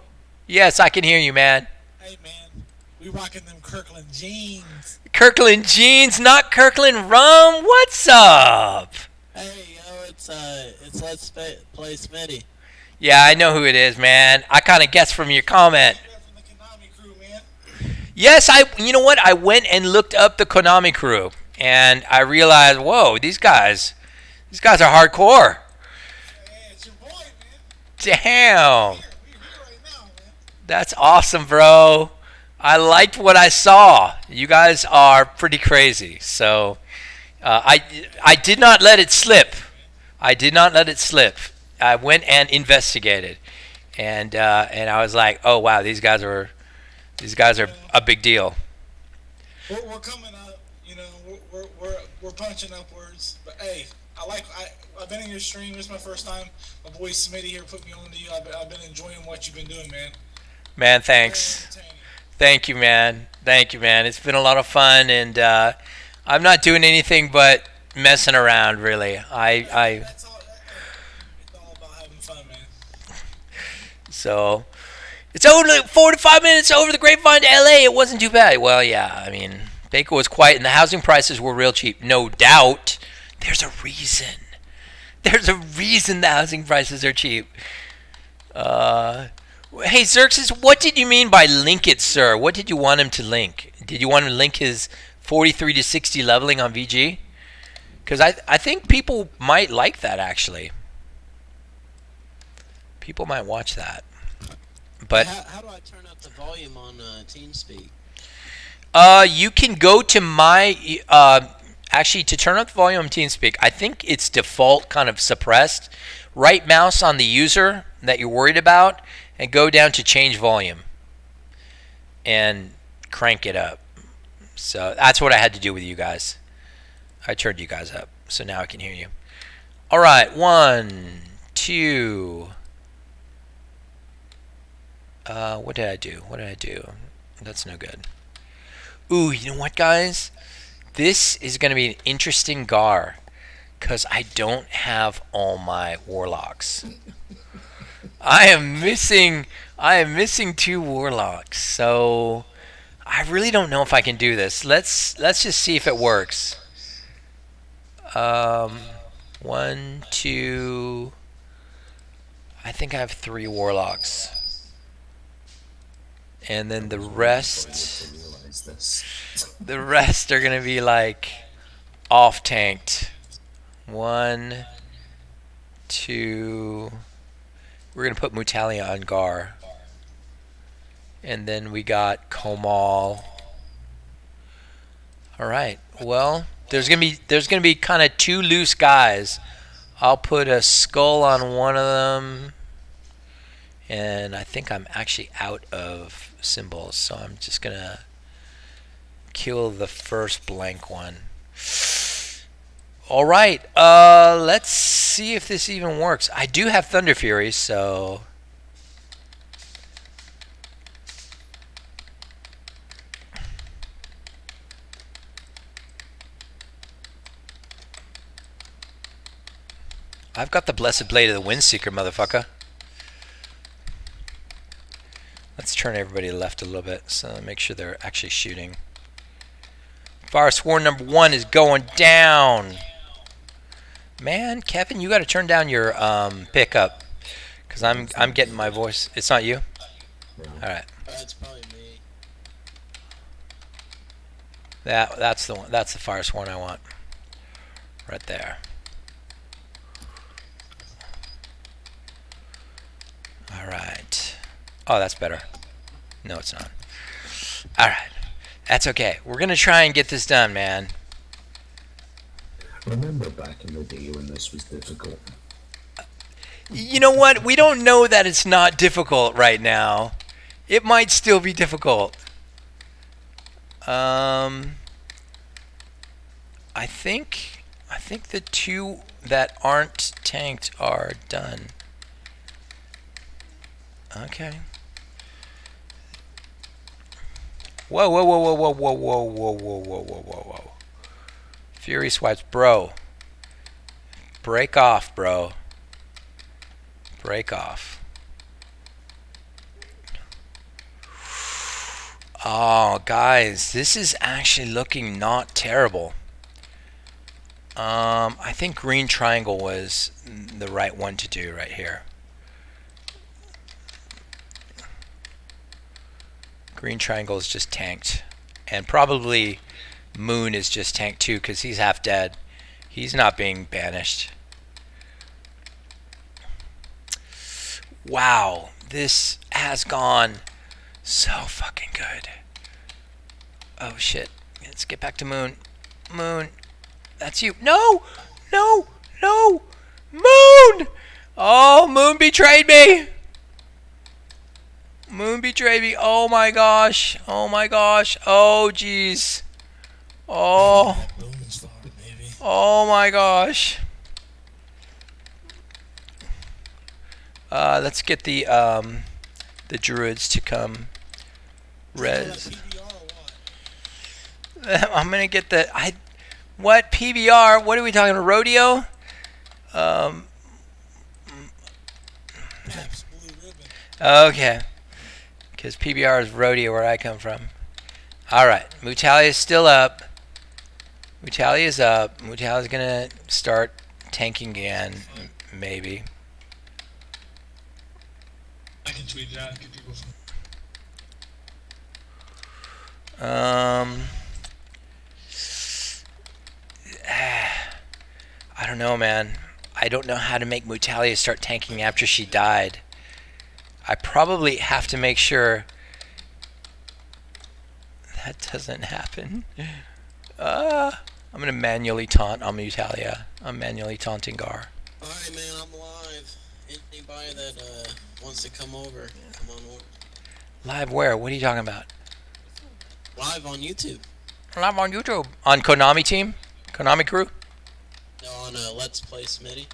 A: Yes, I can hear you, man.
C: Hey, man. We rocking them Kirkland jeans.
A: Kirkland jeans, not Kirkland rum. What's up?
C: Hey, yo, it's Let's Play Smitty.
A: Yeah, I know who it is, man. I kind of guessed from your comment.
C: From the Konami crew, man.
A: Yes, you know what? I went and looked up the Konami crew, and I realized, whoa, these guys are hardcore.
C: Hey, it's
A: Damn.
C: We here right now, man.
A: That's awesome, bro. I liked what I saw. You guys are pretty crazy. So I did not let it slip. I did not let it slip. I went and investigated, and I was like, oh wow, these guys are a big deal.
C: We're coming up. You know, we're punching upwards. But hey, I've been in your stream. This is my first time. My boy Smitty here put me on to you. I've been enjoying what you've been doing, man.
A: Man,
C: Very
A: thanks.
C: entertaining.
A: Thank you, man. Thank you, man. It's been a lot of fun, and I'm not doing anything but messing around, really.
C: That's all. Hey, it's all about having fun, man.
A: So it's only 45 minutes over the grapevine to LA. It wasn't too bad. Well, yeah, I mean, Baker was quiet, and the housing prices were real cheap, no doubt. There's a reason. There's a reason the housing prices are cheap. Hey, Xerxes, what did you mean by link it, sir? What did you want him to link? Did you want him to link his 43 to 60 leveling on VG? Because I think people might like that, actually. People might watch that. But
D: How do I turn up the volume on TeamSpeak?
A: you can go to my actually to turn up the volume on TeamSpeak. I think it's default kind of suppressed. Right mouse on the user that you're worried about, and go down to change volume and crank it up. So that's what I had to do with you guys. I turned you guys up, so now I can hear you. All right, 1, 2. What did I do? What did I do? That's no good. Ooh, you know what, guys? This is going to be an interesting GAR, because I don't have all my warlocks. I am missing 2 warlocks, so I really don't know if I can do this. Let's just see if it works. 1, 2. I think I have 3 warlocks. And then the rest are gonna be like off tanked. 1, 2. We're gonna put Mutalia on Gar. And then we got Komal. Alright, well, there's gonna be kinda 2 loose guys. I'll put a skull on one of them. And I think I'm actually out of symbols, so I'm just gonna kill the first blank one. Alright, let's see if this even works. I do have Thunder Fury, so I've got the Blessed Blade of the Windseeker, motherfucker. Let's turn everybody left a little bit so make sure they're actually shooting. Fire Sworn number 1 is going down. Man, Kevin, you got to turn down your pickup, because I'm getting my voice. It's not you? All right.
D: That's probably me.
A: That's the one. That's the Fire Sworn I want. Right there. All right. Oh, that's better. No, it's not. All right. That's okay. We're going to try and get this done, man.
E: Remember back in the day when this was difficult?
A: You know what? We don't know that it's not difficult right now. It might still be difficult. I think the 2 that aren't tanked are done. Okay. Whoa, whoa, whoa, whoa, whoa, whoa, whoa, whoa, whoa, whoa, whoa, whoa, whoa. Fury swipes, bro. Break off, bro. Break off. Oh, guys, this is actually looking not terrible. I think green triangle was the right one to do right here. Green triangle is just tanked, and probably Moon is just tanked too, because he's half dead. He's not being banished. Wow, this has gone so fucking good. Oh shit. Let's get back to Moon. Moon. That's you. No! No! No! Moon! Oh, Moon betrayed me! Moon betrayed me. Oh my gosh. Oh my gosh. Oh jeez. Oh.
C: Moon's fault, maybe.
A: Oh my gosh. Let's get the druids to come res.
C: PBR or what?
A: I'm gonna get the what PBR? What are we talking about? Rodeo?
C: Pabst Blue Ribbon.
A: Okay, because PBR is rodeo where I come from. All right, Mutalia is still up. Mutalia is up. Mutalia is gonna start tanking again, maybe.
C: I can tweet it out and get people from.
A: I don't know, man. I don't know how to make Mutalia start tanking after she died. I probably have to make sure that doesn't happen. I'm gonna manually taunt on Mutalia. I'm manually taunting Gar.
D: Alright, man, I'm live. Anybody that wants to come over, come on over.
A: Live where? What are you talking about?
D: Live on YouTube.
A: Live on YouTube. On Konami team? Konami crew?
D: No, on Let's Play Smitty.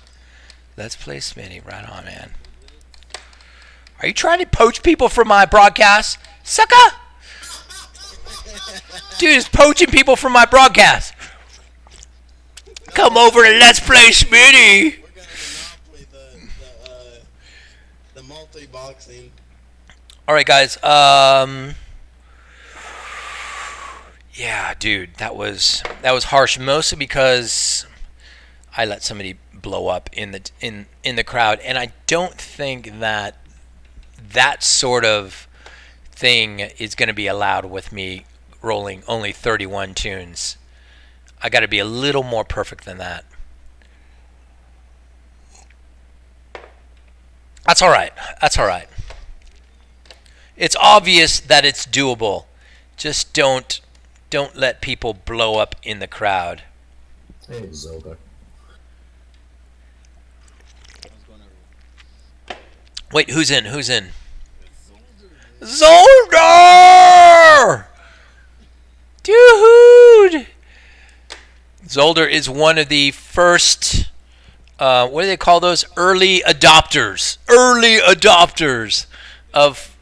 A: Let's play Smitty. Right on, man. Are you trying to poach people from my broadcast? Sucker! Dude is poaching people from my broadcast. Come over to Let's Play Smitty.
D: We're gonna monopoly the multi-boxing.
A: Alright, guys. Yeah, dude, that was harsh. Mostly because I let somebody blow up in the crowd, and I don't think that sort of thing is going to be allowed with me rolling only 31 tunes. I got to be a little more perfect than that. That's all right. That's all right. It's obvious that it's doable. Just don't let people blow up in the crowd.
E: Hey, Zelda.
A: Wait, who's in? Who's in? Zolder! Dude! Zolder is one of the first, what do they call those? Early adopters. Early adopters of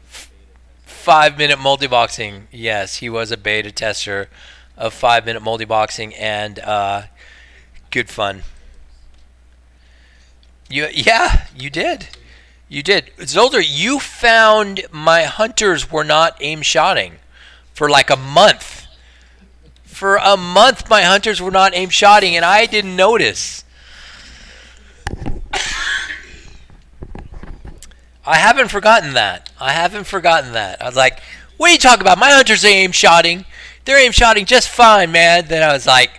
A: 5-minute multiboxing. Yes, he was a beta tester of 5-minute multiboxing, and good fun. Yeah, you did. You did. Zolder, you found my hunters were not aim-shotting for like a month. For a month, my hunters were not aim-shotting, and I didn't notice. I haven't forgotten that. I was like, what are you talking about? My hunters are aim-shotting. They're aim-shotting just fine, man. Then I was like,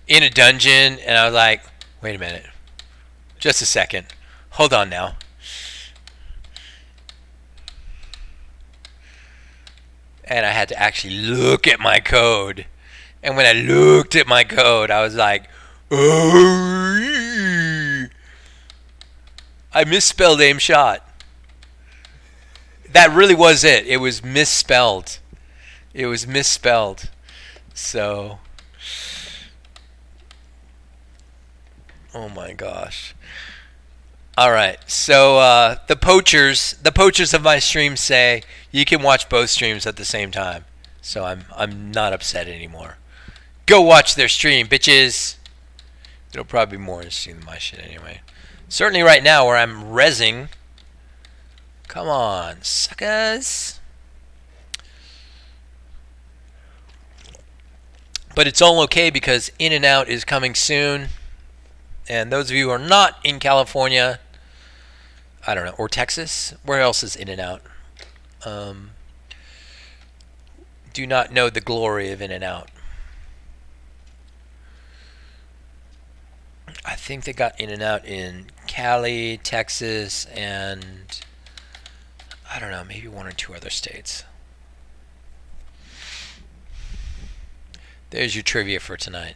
A: in a dungeon, and I was like, wait a minute. Just a second. Hold on now. And I had to actually look at my code. And when I looked at my code, I was like, oh, I misspelled aim shot. That really was it. It was misspelled. So, oh my gosh. All right. So the poachers of my stream say you can watch both streams at the same time. So I'm not upset anymore. Go watch their stream, bitches. It'll probably be more interesting than my shit anyway. Certainly right now where I'm rezzing. Come on, suckers. But it's all okay because In and Out is coming soon. And those of you who are not in California, I don't know, or Texas, where else is In and Out? Do not know the glory of In and Out. I think they got In and Out in Cali, Texas, and I don't know, maybe one or two other states. There's your trivia for tonight.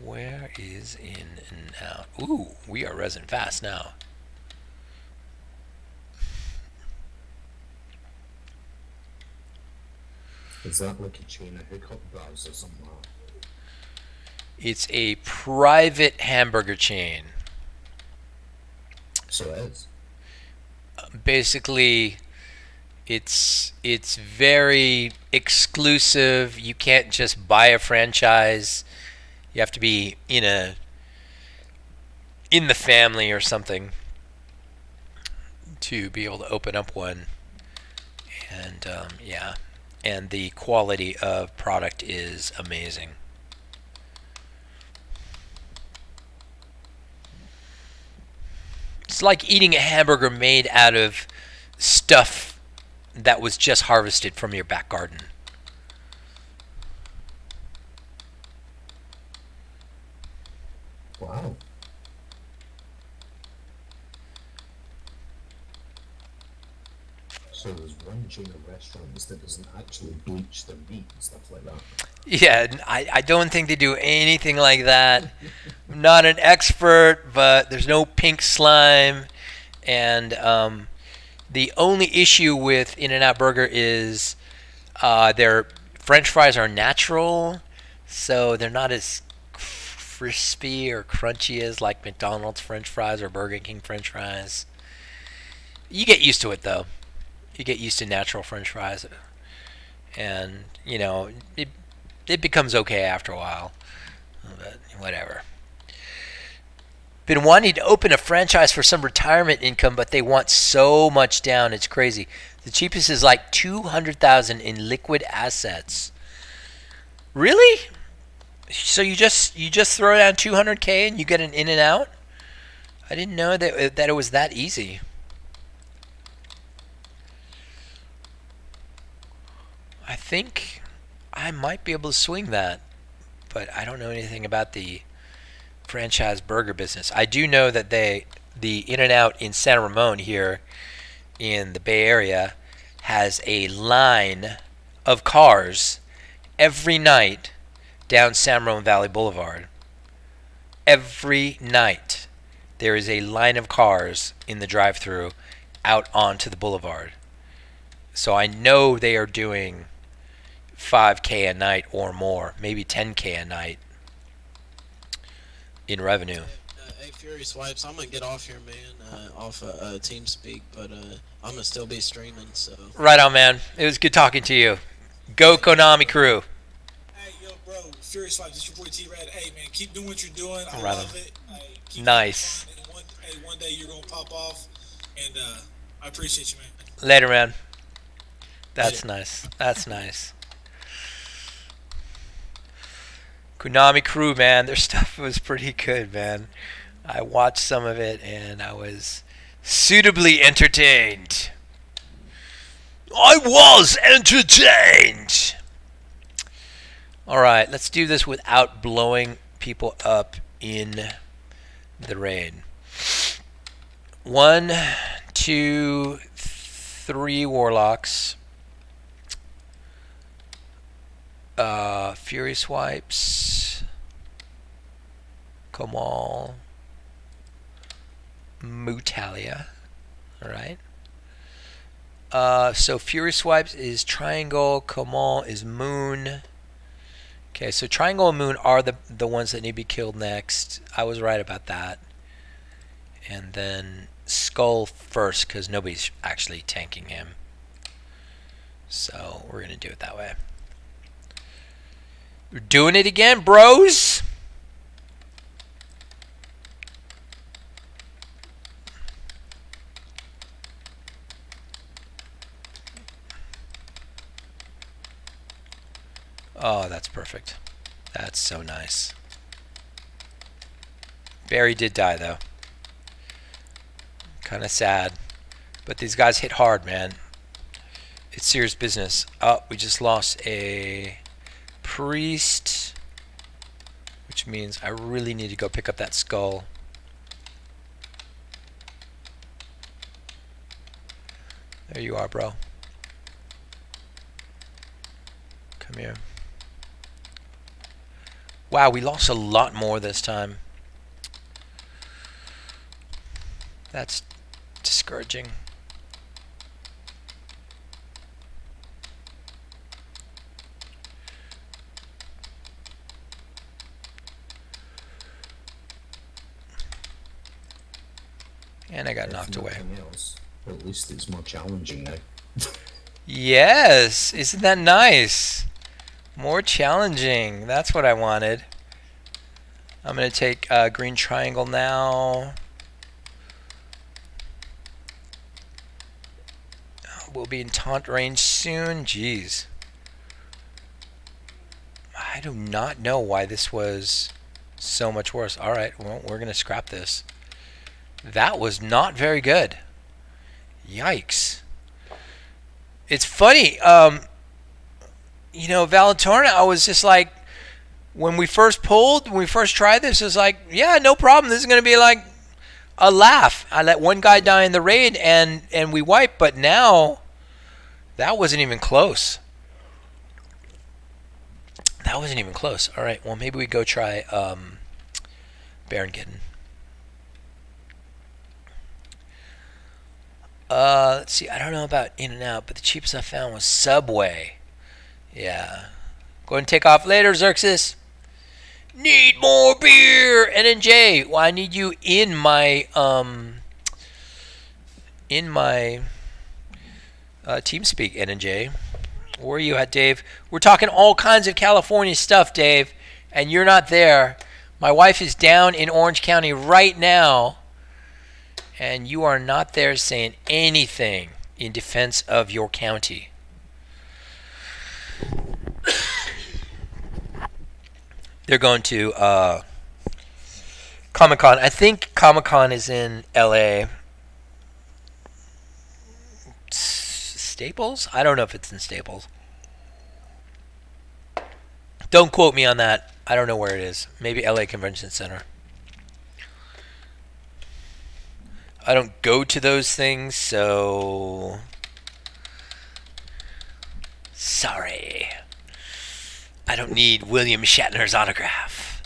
A: Where is In and Out? Ooh, we are resin fast now.
E: Is that like a chain of hookup bars or something like that?
A: It's a private hamburger chain.
E: So it is.
A: Basically, it's very exclusive. You can't just buy a franchise. You have to be in the family or something to be able to open up one. And yeah, and the quality of product is amazing. It's like eating a hamburger made out of stuff that was just harvested from your back garden.
E: Wow. So there's one chain of restaurants that doesn't actually bleach their meat and stuff like that.
A: Yeah, I don't think they do anything like that. I'm not an expert, but there's no pink slime. And the only issue with In-N-Out Burger is their French fries are natural, so they're not as crispy or crunchy as like McDonald's French fries or Burger King French fries. You get used to it though. You get used to natural French fries, and you know it becomes okay after a while. But whatever. Been wanting to open a franchise for some retirement income, but they want so much down. It's crazy. The cheapest is like $200,000 in liquid assets. Really? So you just throw down $200K and you get an In-N-Out? I didn't know that it was that easy. I think I might be able to swing that, but I don't know anything about the franchise burger business. I do know that the In-N-Out in San Ramon here in the Bay Area has a line of cars every night down San Ramon Valley Boulevard. Every night there is a line of cars in the drive-thru out onto the boulevard. So I know they are doing $5K a night or more, maybe $10K a night in revenue.
D: Hey, Fury Swipes, I'm gonna get off here, man, off TeamSpeak, but I'm gonna still be streaming, so.
A: Right on, man. It was good talking to you. Go Konami crew.
C: Hey, yo, bro, Furious Life, this your boy T-Rad. Hey, man, keep doing what you're doing. I
A: Right
C: love
A: on.
C: it. Hey, keep
A: Nice.
C: having fun, and one day you're gonna pop off, and I appreciate you, man.
A: Later, man. That's
D: Later.
A: nice. That's nice. Konami crew, man, their stuff was pretty good, man. I watched some of it and I was suitably entertained. I was entertained. All right, let's do this without blowing people up in the rain. 1, 2, 3 warlocks. Fury Swipes. Kamal. Mutalia. Alright. So Fury Swipes is Triangle. Kamal is Moon. Okay, so Triangle and Moon are the ones that need to be killed next. I was right about that. And then Skull first, because nobody's actually tanking him. So we're going to do it that way. We're doing it again, bros. Oh, that's perfect. That's so nice. Barry did die, though. Kind of sad. But these guys hit hard, man. It's serious business. Oh, we just lost a priest, which means I really need to go pick up that skull. There you are, bro. Come here. Wow, we lost a lot more this time. That's discouraging. And I got knocked away.
E: Else, at least it's more challenging now.
A: Yes, isn't that nice? More challenging. That's what I wanted. I'm going to take green triangle now. We'll be in taunt range soon. Jeez. I do not know why this was so much worse. Alright, well, we're going to scrap this. That was not very good. Yikes. It's funny, you know, Valatorna, I was just like, when we first tried this, it was like, yeah, no problem. This is going to be like a laugh. I let one guy die in the raid and we wiped, but now that wasn't even close. That wasn't even close. All right, well, maybe we go try Barongeddon. Let's see. I don't know about In-N-Out, but the cheapest I found was Subway. Yeah. Go ahead and take off later, Xerxes. Need more beer. NNJ. Well, I need you in my TeamSpeak, NNJ. Where are you at, Dave? We're talking all kinds of California stuff, Dave, and you're not there. My wife is down in Orange County right now. And you are not there saying anything in defense of your county. They're going to Comic-Con. I think Comic-Con is in LA. Staples? I don't know if it's in Staples. Don't quote me on that. I don't know where it is. Maybe LA Convention Center. I don't go to those things, so sorry. I don't need William Shatner's autograph.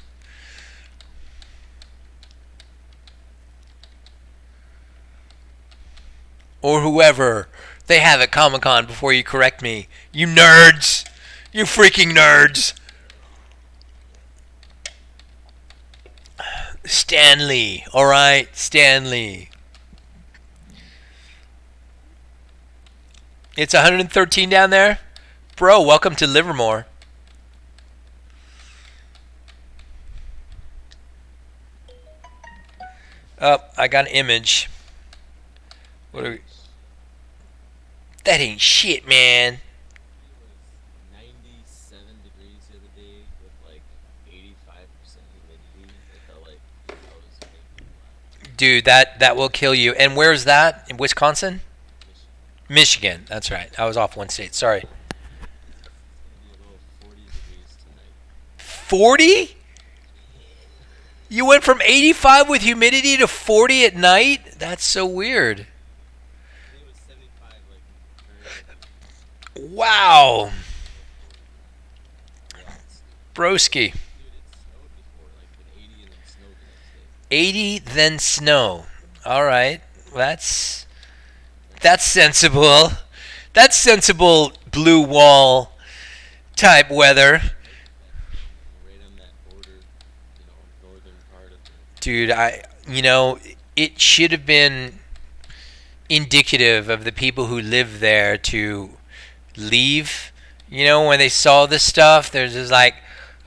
A: Or whoever they have at Comic-Con before you correct me. You nerds! You freaking nerds! Stanley, alright? Stanley. It's 113 down there? Bro, welcome to Livermore. Oh, I got an image. What are we? That ain't shit, man.
F: It was 97 degrees the other day with like 85% humidity. It felt like I was making a lot.
A: Dude, that will kill you. And where's that? In Wisconsin? Michigan. That's right. I was off one state. Sorry.
F: It's gonna be a little 40 degrees tonight.
A: 40? You went from 85 with humidity to 40 at night? That's so weird.
F: I think it was 75 like during
A: Wow.
F: yeah,
A: Broski.
F: dude, it snowed before, like been 80 and then snowed the next day.
A: 80 then snow. All right. That's sensible. That's sensible blue wall type weather.
F: Right on that border, you know, northern part of the
A: Dude, it should have been indicative of the people who live there to leave. When they saw this stuff, they're just like,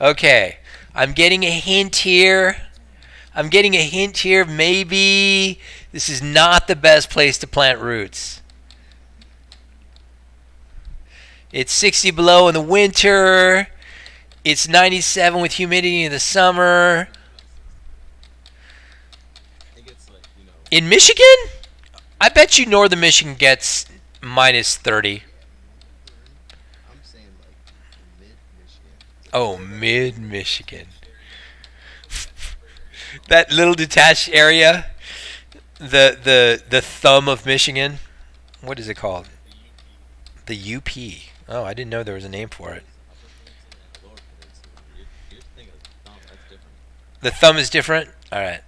A: okay, I'm getting a hint here. Maybe this is not the best place to plant roots. It's 60 below in the winter. It's 97 with humidity in the summer.
F: I think it's like, you know,
A: In Michigan? I bet you northern Michigan gets minus 30.
F: I'm saying like mid-Michigan.
A: Oh, mid-Michigan. That little detached area, the thumb of Michigan. What is it called? The UP. Oh, I didn't know there was a name for it.
F: Upper Peninsula and Lower Peninsula. You're thinking of thumb. That's different.
A: The thumb is different. All right.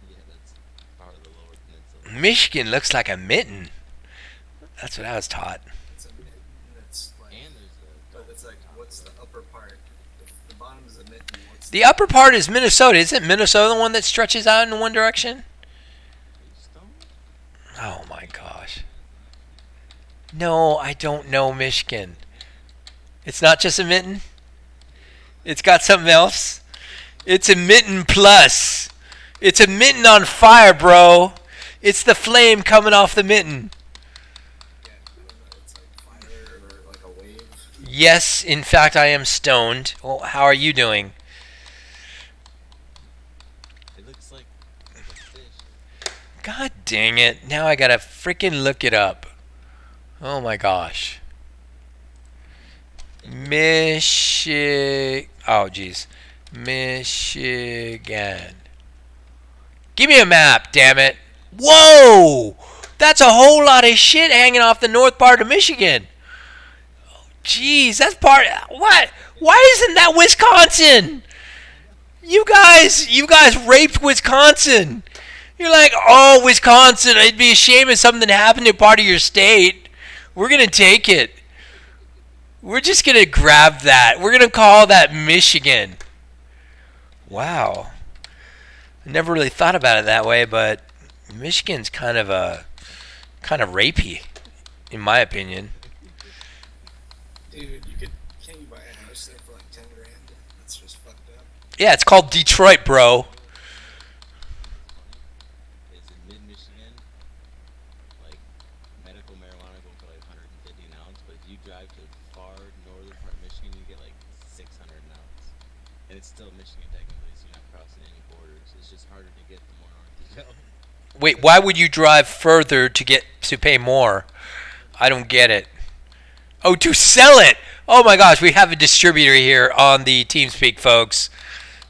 F: Yeah, that's part of the Lower Peninsula.
A: Michigan looks like a mitten. That's what I was taught.
G: It's a mitten that's like,
F: And there's a
G: but it's like, what's the upper part? If the bottom is a mitten, what's
A: The upper part is Minnesota. Isn't Minnesota the one that stretches out in one direction? Oh my gosh. No, I don't know Michigan. It's not just a mitten. It's got something else. It's a mitten plus. It's a mitten on fire, bro. It's the flame coming off the mitten.
G: yeah, I don't know, it's like fire or like a wave.
A: Yes, in fact, I am stoned. Well, how are you doing?
F: It looks like a fish.
A: God dang it. Now I gotta freaking look it up. Oh my gosh. Oh, jeez. Michigan. Give me a map, damn it. Whoa! That's a whole lot of shit hanging off the north part of Michigan. Jeez, that's part. What? Why isn't that Wisconsin? You guys raped Wisconsin. You're like, oh, Wisconsin. It'd be a shame if something happened to part of your state. We're gonna take it. We're just gonna grab that. We're gonna call that Michigan. Wow. I never really thought about it that way, but Michigan's kind of rapey, in my opinion.
G: Dude, can't you buy a house there for like 10 grand? That's just fucked up.
A: Yeah, it's called Detroit, bro.
F: Is in mid-Michigan, like medical marijuana going for like 150 an ounce, but if you drive to far northern part of Michigan, you get like 600 an ounce, and it's still Michigan technically, so you're not crossing any borders. It's just harder to get the more north you go.
A: Wait, why would you drive further to pay more? I don't get it. Oh, to sell it. Oh my gosh, we have a distributor here on the TeamSpeak, folks.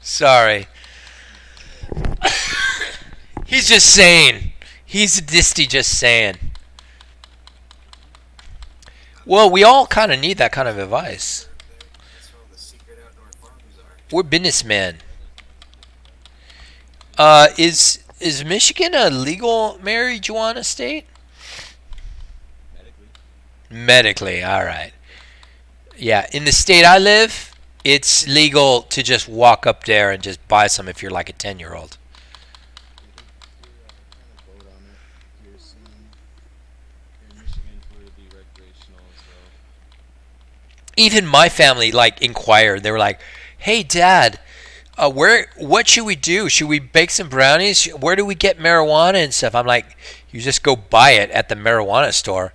A: Sorry. He's just saying. He's a disty just saying. Well, we all kind of need that kind of advice.
G: That's where all the secret outdoor farms are.
A: We're businessmen. Is Michigan a legal marijuana state?
F: Medically,
A: Medically, all right. Yeah, in the state I live, it's legal to just walk up there and just buy some if you're like a 10-year-old.
F: trying to vote on it here soon. Here in Michigan, for it to be recreational as well.
A: Even my family like inquired. They were like, "Hey, Dad, what should we do? Should we bake some brownies? Where do we get marijuana and stuff?" I'm like, "You just go buy it at the marijuana store."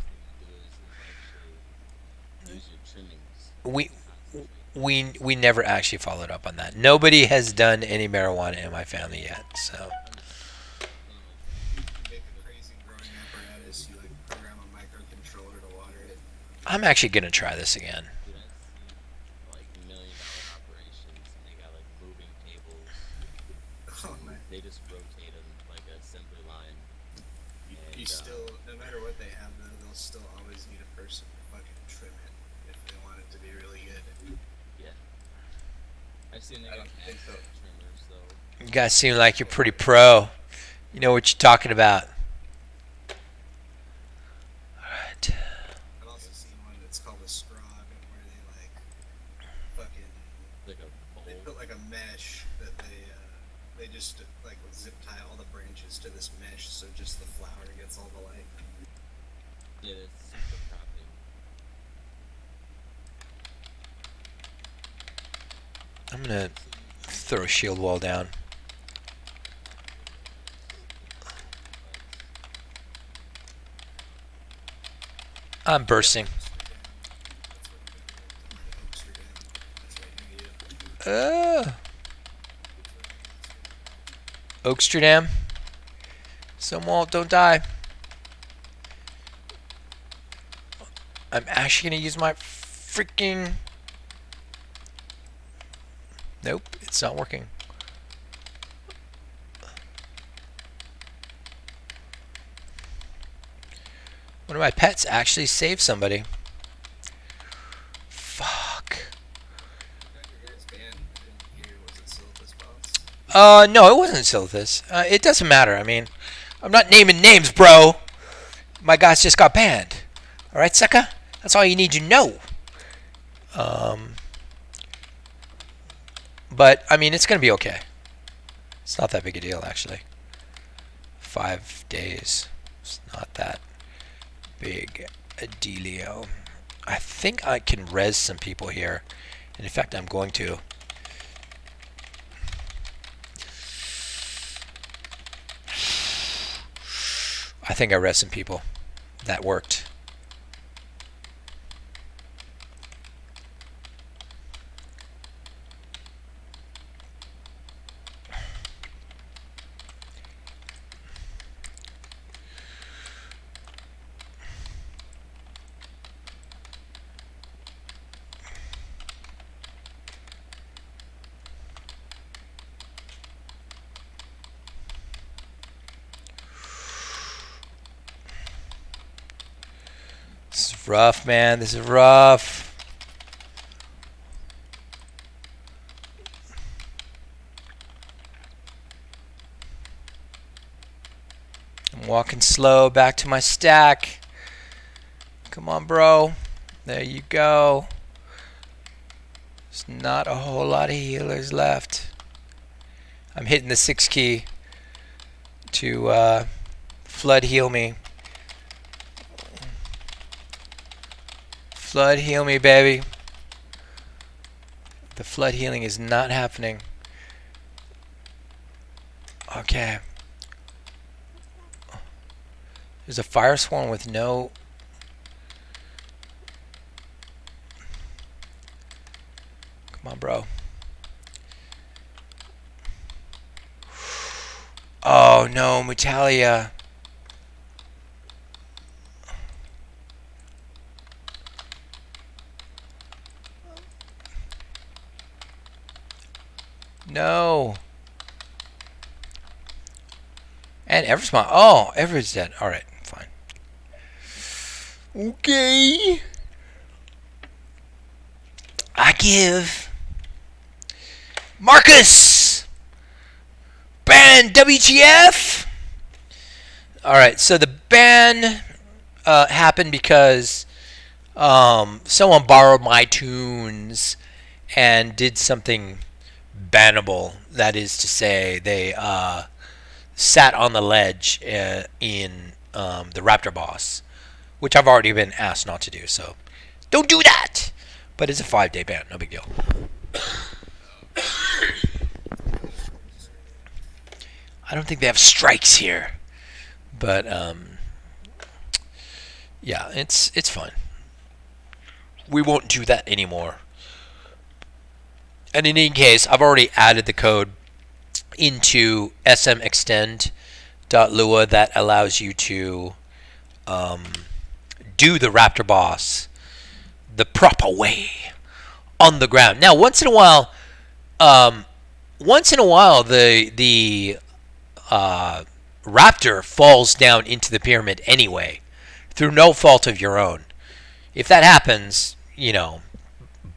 F: Smartest thing to do is actually use your trimmings.
A: We
F: Concentrate.
A: we never actually followed up on that. Nobody has done any marijuana in my family yet. So
G: You make a crazy growing apparatus. You like program a microcontroller to water it.
A: I'm actually gonna try this again.
F: Dude, I've seen like $1 million operations, and they got like moving tables.
G: Oh man.
F: They just rotate them like an assembly line.
G: You still, no matter what they have, though, they'll still always need a person to fucking trim it if they want it to be really good.
F: Yeah. I've seen they
G: I
F: got
G: don't think so.
F: trimmers though.
A: You guys seem like you're pretty pro. You know what you're talking about. Alright.
G: I've also seen one that's called a scrog, where they like fucking
F: Like a
G: they
F: bowl.
G: put like a mesh that they just like zip tie all the branches to this mesh, so just the flower gets all the light.
F: Yeah, that's super cropping.
A: I'm gonna throw a shield wall down. I'm bursting. Oaksterdam. Some won't, don't die. I'm actually gonna use my freaking. Nope, it's not working. One of my pets actually saved somebody. Fuck.
G: Your guys' band, I didn't hear, was it Silphus Boss?
A: No, it wasn't Silthus. It doesn't matter. I mean, I'm not naming names, bro. My guys just got banned. All right, sucker? That's all you need to know. But, I mean, it's going to be okay. It's not that big a deal, actually. 5 days. It's not that big a dealio. I think I can res some people here. And in fact, I'm going to. I think I res some people. That worked. This is rough, man. This is rough. I'm walking slow back to my stack. Come on, bro. There you go. There's not a whole lot of healers left. I'm hitting the 6 key to flood heal me. Flood heal me, baby. The flood healing is not happening. Okay. There's a fire swarm with no... Come on, bro. Oh, no, Mutalia. No. And Eversmont. Oh, Ever's dead. Alright, fine. Okay. I give Marcus ban WTF. Alright, so the ban happened because someone borrowed my toons and did something bannable. That is to say, they sat on the ledge in the Raptor boss, which I've already been asked not to do, so don't do that! But it's a 5-day ban, no big deal. I don't think they have strikes here, but yeah, it's fine. We won't do that anymore. And in any case, I've already added the code into smextend.lua that allows you to do the Raptor boss the proper way on the ground. Now, once in a while, the Raptor falls down into the pyramid anyway, through no fault of your own. If that happens, you know,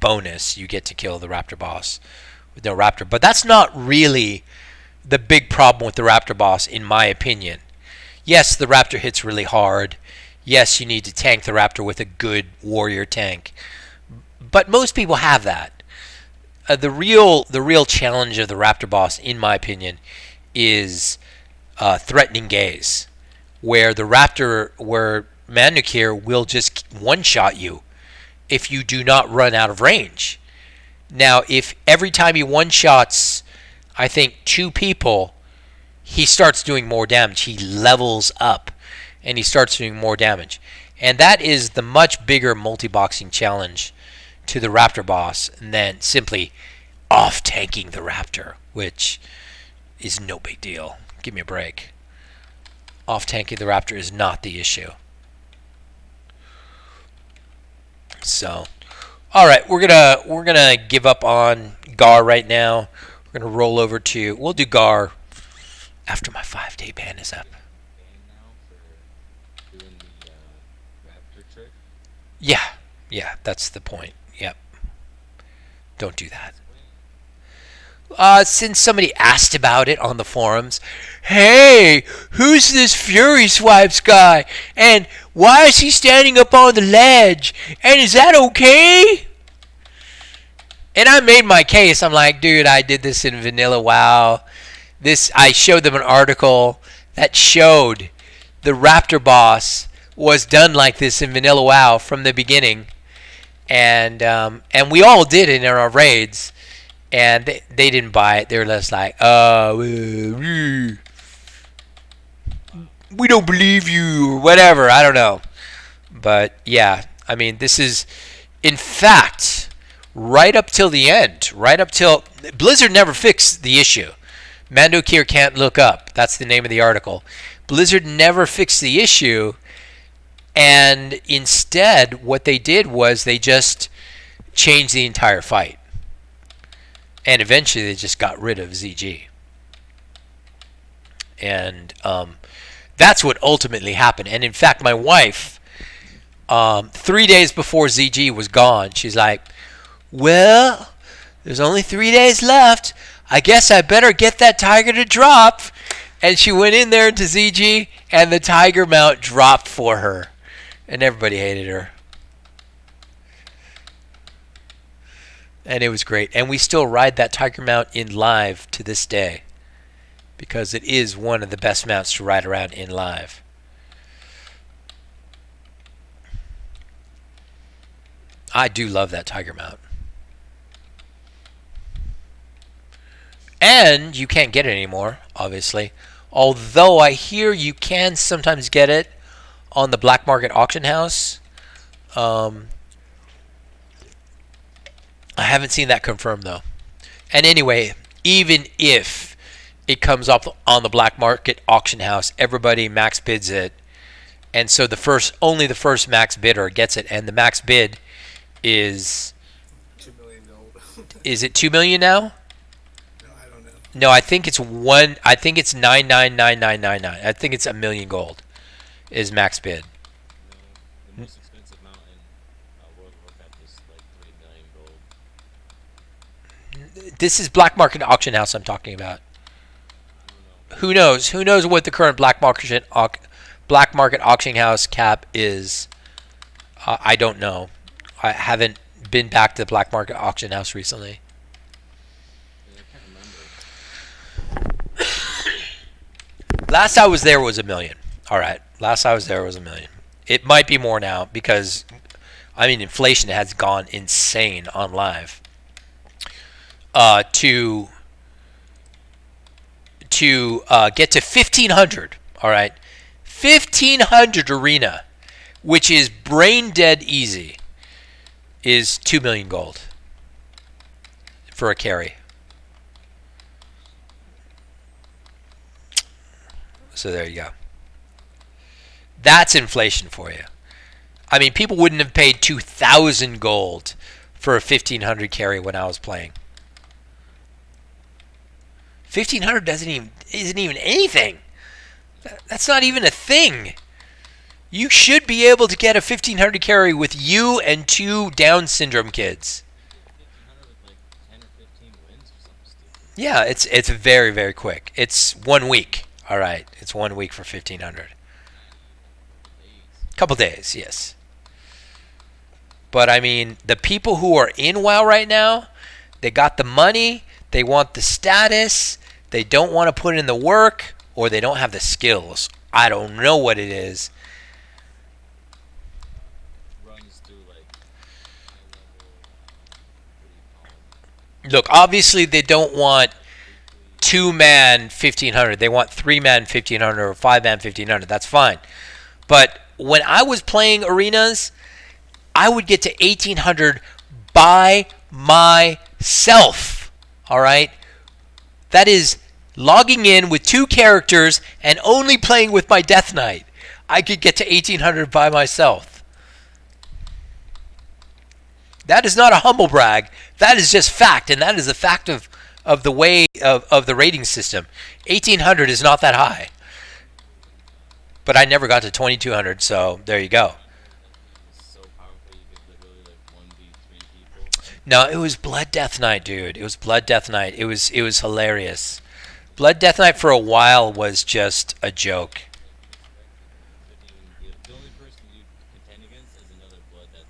A: bonus, you get to kill the Raptor boss with no Raptor. But that's not really the big problem with the Raptor boss, in my opinion. Yes, the Raptor hits really hard. Yes, you need to tank the Raptor with a good warrior tank. But most people have that. The real challenge of the Raptor boss, in my opinion, is threatening gaze, where the Raptor, where Manucure will just one-shot you if you do not run out of range. Now, if every time he one-shots, I think, 2 people, he starts doing more damage. He levels up, and he starts doing more damage. And that is the much bigger multi-boxing challenge to the Raptor boss than simply off-tanking the Raptor, which is no big deal. Give me a break. Off-tanking the Raptor is not the issue. So, all right, we're gonna give up on Gar right now. We're gonna roll over to, we'll do Gar after my 5-day ban is up.
F: Ban now for doing the trick?
A: Yeah, that's the point. Yep. Don't do that. Since somebody asked about it on the forums, hey, who's this Fury Swipes guy? And why is he standing up on the ledge? And is that okay? And I made my case. I'm like, dude, I did this in Vanilla WoW. I showed them an article that showed the Raptor boss was done like this in Vanilla WoW from the beginning, and we all did it in our raids, and they didn't buy it. They were just like, we don't believe you or whatever. I don't know, but yeah, I mean, this is, in fact, right up till the end, right up till Blizzard never fixed the issue. Mando Kier can't look up. That's the name of the article. Blizzard never fixed the issue, and instead what they did was they just changed the entire fight. And eventually they just got rid of ZG. And that's what ultimately happened. And in fact, my wife, 3 days before ZG was gone, she's like, well, there's only 3 days left. I guess I better get that tiger to drop. And she went in there into ZG, and the tiger mount dropped for her. And everybody hated her. And it was great. And we still ride that tiger mount in live to this day, because it is one of the best mounts to ride around in live. I do love that tiger mount. And you can't get it anymore, obviously. Although I hear you can sometimes get it on the black market auction house. I haven't seen that confirmed, though. And anyway, even if it comes up on the black market auction house, everybody max bids it. And so only the first max bidder gets it. And the max bid is...
G: 2 million gold.
A: Is it 2 million now? No, I think it's 9999999. I think it's 1 million gold is max bid.
F: No, the most expensive mount in World of Warcraft is like 3 million gold.
A: This is black market auction house I'm talking about. Who knows? Who knows what the current black market auction house cap is? I don't know. I haven't been back to the black market auction house recently. Last I was there was 1 million. All right. Last I was there was 1 million. It might be more now because, I mean, inflation has gone insane on live. To get to 1,500. All right. 1,500 arena, which is brain dead easy, is 2 million gold for a carry. So there you go. That's inflation for you. I mean, people wouldn't have paid 2,000 gold for a 1,500 carry when I was playing. 1,500 isn't even anything. That's not even a thing. You should be able to get a 1,500 carry with you and 2 Down syndrome kids.
F: 1,500 with like 10 or 15 wins or something stupid.
A: Yeah, it's very, very quick. It's 1 week. All right, it's 1 week for 1,500. Couple days, yes. But I mean, the people who are in WoW right now, they got the money, they want the status, they don't want to put in the work, or they don't have the skills. I don't know what it is.
F: Runs through like high level, what do you call them?
A: Look, obviously they don't want 2-man 1,500. They want 3-man 1,500 or 5-man 1,500. That's fine. But when I was playing arenas, I would get to 1,800 by myself. All right? That is logging in with 2 characters and only playing with my Death Knight. I could get to 1,800 by myself. That is not a humble brag. That is just fact, and that is a fact of the way of the rating system. 1,800 is not that high. But I never got to 2,200, so there you go. No, it was Blood Death Knight, dude. It was Blood Death Knight. It was hilarious. Blood Death Knight for a while was just a joke.
F: The only person you contend against is another Blood Death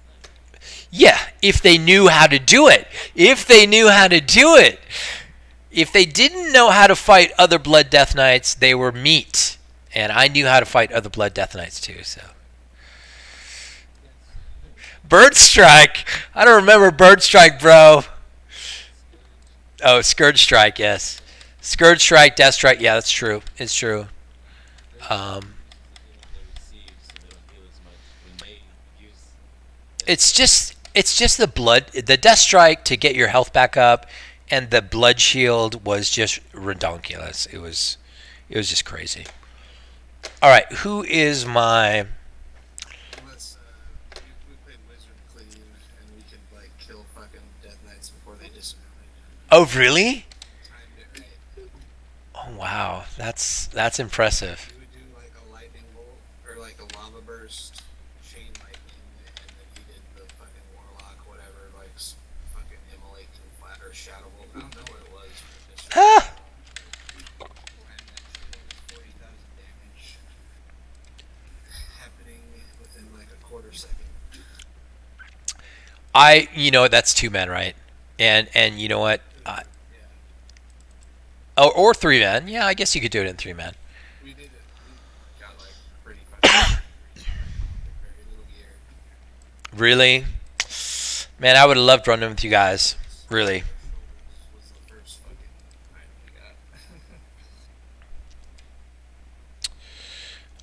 F: Knight.
A: Yeah, if they knew how to do it. If they knew how to do it. If they didn't know how to fight other Blood Death Knights, they were meat. And I knew how to fight other Blood Death Knights too, so. Bird Strike. I don't remember Bird Strike, bro. Oh, Scourge Strike, yes. Scourge Strike, Death Strike. Yeah, that's true. It's true. Um, it's just the Death Strike to get your health back up, and the Blood Shield was just redonkulous. It was just crazy. All right, who is my?
G: Unless we played Wizard Cleave and we could like kill fucking Death Knights before they dismounted.
A: Oh, really?
G: Timed it right.
A: Oh, wow, that's impressive.
G: We would do like a lightning bolt or like a lava burst, chain lightning, and then he did the fucking warlock, whatever, like fucking immolate and flat or shadow bolt. I don't know what it was.
A: Ah!
G: And that shit was 40,000 damage happening within like a quarter second.
A: That's 2 men, right? And you know what?
G: Yeah,
A: Or 3 men. Yeah, I guess you could do it in 3 men.
G: we did it. We got like pretty fucking very little gear.
A: Really? Man, I would have loved running with you guys. Really.
G: Was the first fucking item we got.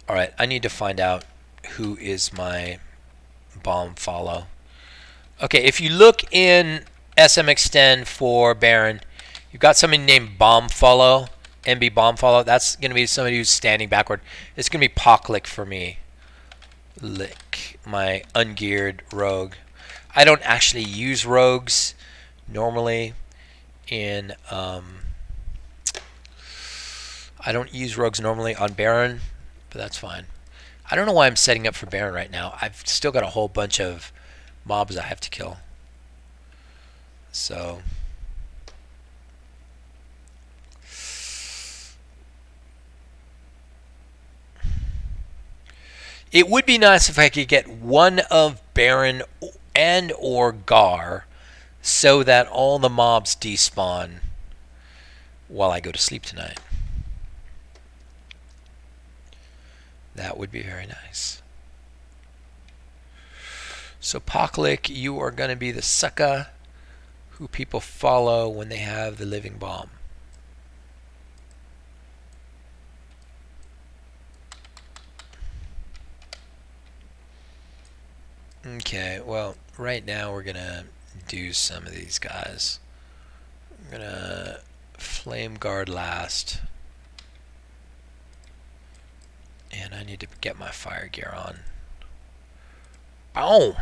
A: All right, I need to find out who is my bomb follow. Okay, if you look in SM Extend for Baron, you've got somebody named Bomb Follow, MB Bomb Follow. That's going to be somebody who's standing backward. It's going to be Pocklick for me. Lick, my ungeared rogue. I don't actually use rogues normally in. I don't use rogues normally on Baron, but that's fine. I don't know why I'm setting up for Baron right now. I've still got a whole bunch of mobs I have to kill. So. It would be nice if I could get one of Baron and or Gar so that all the mobs despawn while I go to sleep tonight. That would be very nice. So Pocklick, you are going to be the sucker who people follow when they have the living bomb. Okay, well, right now we're going to do some of these guys. I'm going to Flame Guard last. And I need to get my fire gear on. Boom!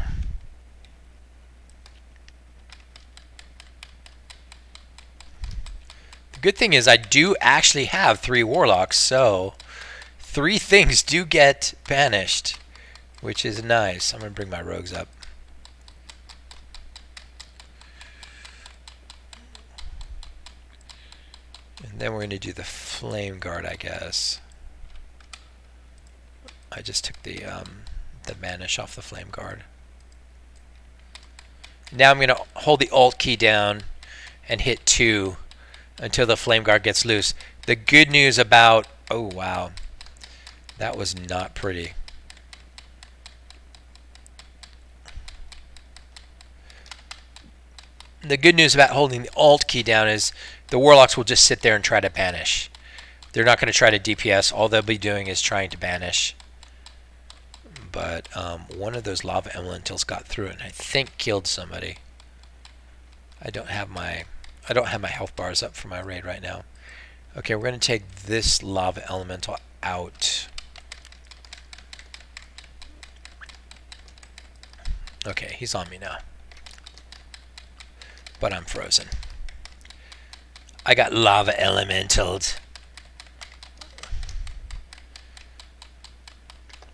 A: The good thing is I do actually have 3 warlocks, so 3 things do get banished, which is nice. I'm going to bring my rogues up. And then we're going to do the Flame Guard, I guess. I just took the banish off the Flame Guard. Now I'm going to hold the Alt key down and hit 2 until the Flame Guard gets loose. The good news about... Oh, wow. That was not pretty. The good news about holding the Alt key down is the Warlocks will just sit there and try to banish. They're not going to try to DPS. All they'll be doing is trying to banish. But one of those lava elementals got through it and I think killed somebody. I don't have my health bars up for my raid right now. Okay, we're going to take this lava elemental out. Okay, he's on me now. But I'm frozen. I got lava elementals.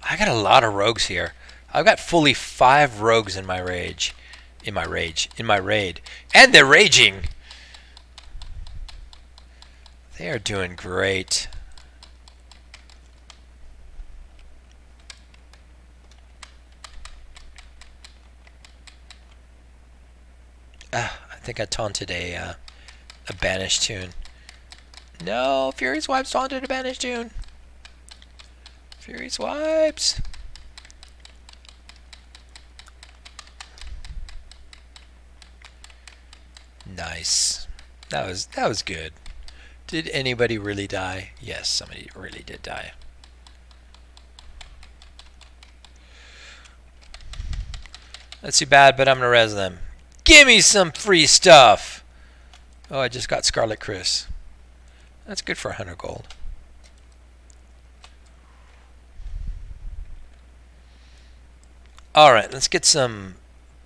A: I got a lot of rogues here. I've got fully 5 rogues in my rage. in my rage, in my raid. And they're raging. They are doing great. I think I taunted a banished toon. No, Fury Swipes taunted a banished toon. Fury Swipes. Nice. That was good. Did anybody really die? Yes, somebody really did die. That's too bad, but I'm gonna res them. Give me some free stuff. Oh, I just got Scarlet Chris. That's good for 100 gold. All right, let's get some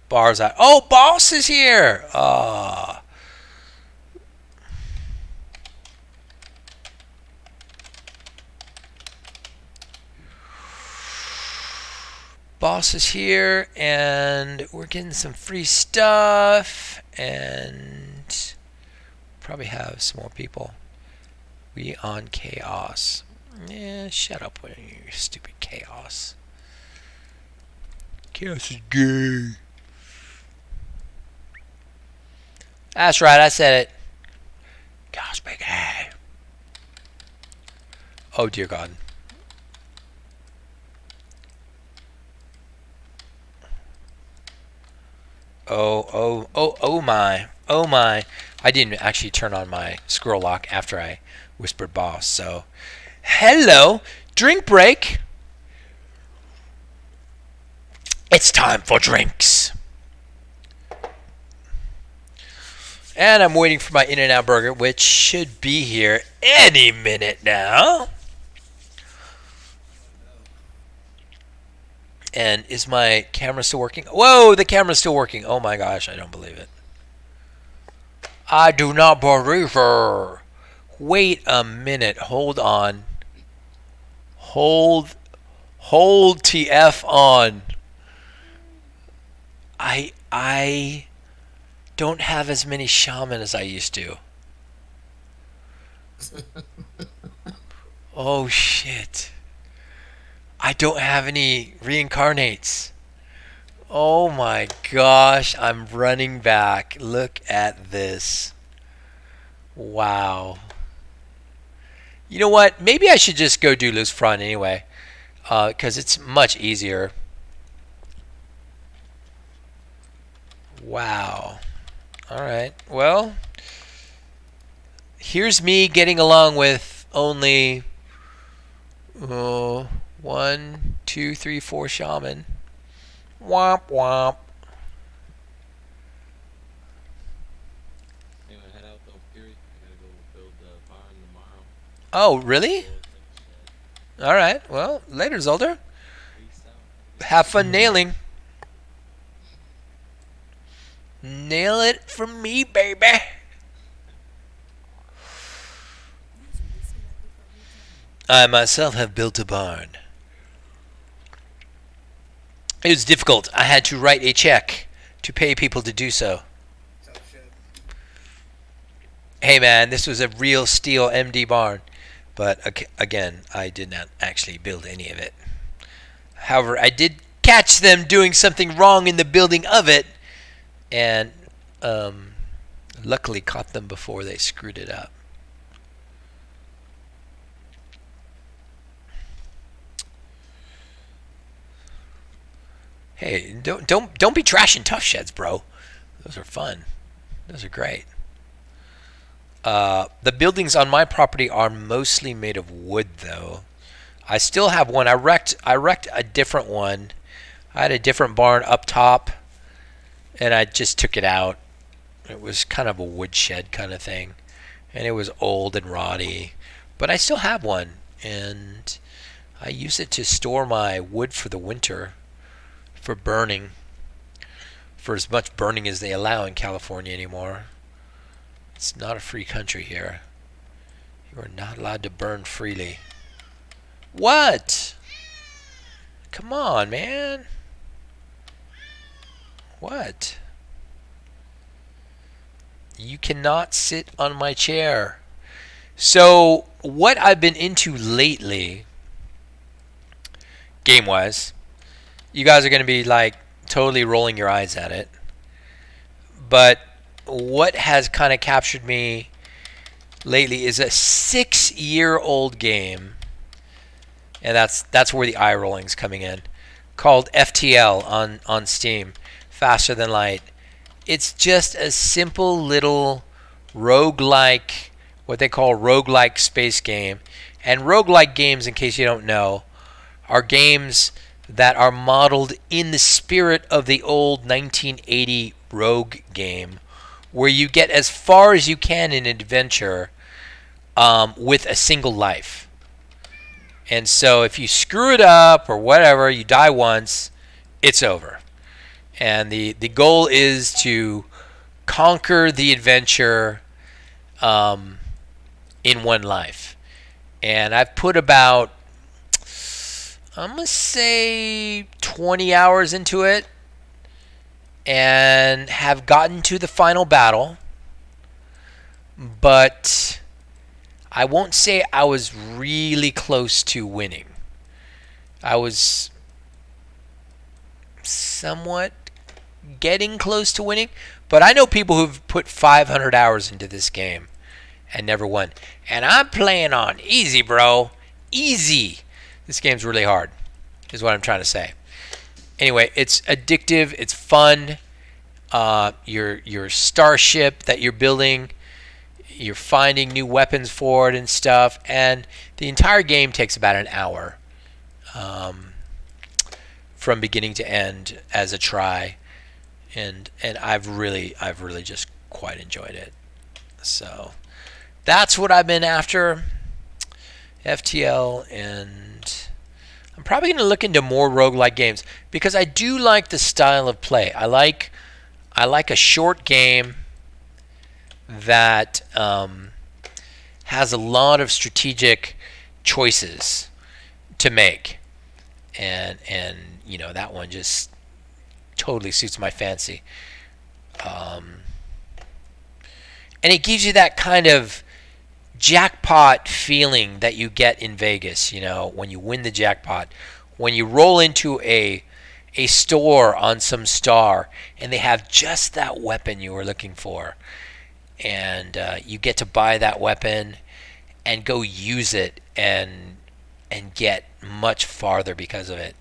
A: bars out. Oh, boss is here. Ah. Boss is here, and we're getting some free stuff, and probably have some more people. We on chaos. Yeah, shut up with your stupid chaos. Chaos is gay. That's right, I said it. Chaos be gay. Oh dear God. Oh my. Oh my. I didn't actually turn on my scroll lock after I whispered boss, so. Hello! Drink break! It's time for drinks! And I'm waiting for my In-N-Out burger, which should be here any minute now. And is my camera still working? Whoa, the camera's still working. Oh my gosh, I don't believe it. I do not believe her. Wait a minute. Hold on. Hold TF on. I don't have as many shaman as I used to. Oh shit. I don't have any reincarnates. Oh my gosh, I'm running back. Look at this. Wow. You know what? Maybe I should just go do loose front anyway, because it's much easier. Wow. Alright, well, here's me getting along with only 1, 2, 3, 4 shaman. Womp womp.
F: Anyway, head out though, Fury. I gotta go build the barn tomorrow.
A: Oh, really?
F: Build some shed.
A: Alright, well, later, Zolder.
F: Peace out.
A: Have fun nailing. Nail it for me, baby. I myself have built a barn. It was difficult. I had to write a check to pay people to do so.
G: Tough shit.
A: Hey man, this was a real steel MD barn. But again, I did not actually build any of it. However, I did catch them doing something wrong in the building of it. And luckily caught them before they screwed it up. Hey, don't be trashing tough sheds, bro. Those are fun. Those are great. The buildings on my property are mostly made of wood, though. I still have one. I wrecked a different one. I had a different barn up top, and I just took it out. It was kind of a woodshed kind of thing, and it was old and rotty. But I still have one, and I use it to store my wood for the winter. For burning, for as much burning as they allow in California anymore. It's not a free country here. You are not allowed to burn freely. What? Come on, man. What? You cannot sit on my chair. So, what I've been into lately, game wise, you guys are going to be like totally rolling your eyes at it. But what has kind of captured me lately is a 6-year-old game, and that's where the eye rolling's coming in, called FTL on Steam, Faster Than Light. It's just a simple little roguelike, what they call roguelike space game. And roguelike games, in case you don't know, are games that are modeled in the spirit of the old 1980 Rogue game, where you get as far as you can in an adventure with a single life. And so if you screw it up or whatever, you die once, it's over. And the goal is to conquer the adventure in one life. And I've put about, I'm going to say 20 hours into it and have gotten to the final battle. But I won't say I was really close to winning. I was somewhat getting close to winning, but I know people who've put 500 hours into this game and never won. And I'm playing on easy, bro. Easy. This game's really hard, is what I'm trying to say. Anyway, it's addictive. It's fun. Your starship that you're building, you're finding new weapons for it and stuff. And the entire game takes about an hour from beginning to end as a try. And I've really just quite enjoyed it. So that's what I've been after, FTL, and I'm probably going to look into more roguelike games because I do like the style of play. I like a short game that has a lot of strategic choices to make, and you know, that one just totally suits my fancy. And it gives you that kind of jackpot feeling that you get in Vegas, you know, when you win the jackpot, when you roll into a store on some star and they have just that weapon you were looking for, and you get to buy that weapon and go use it and get much farther because of it.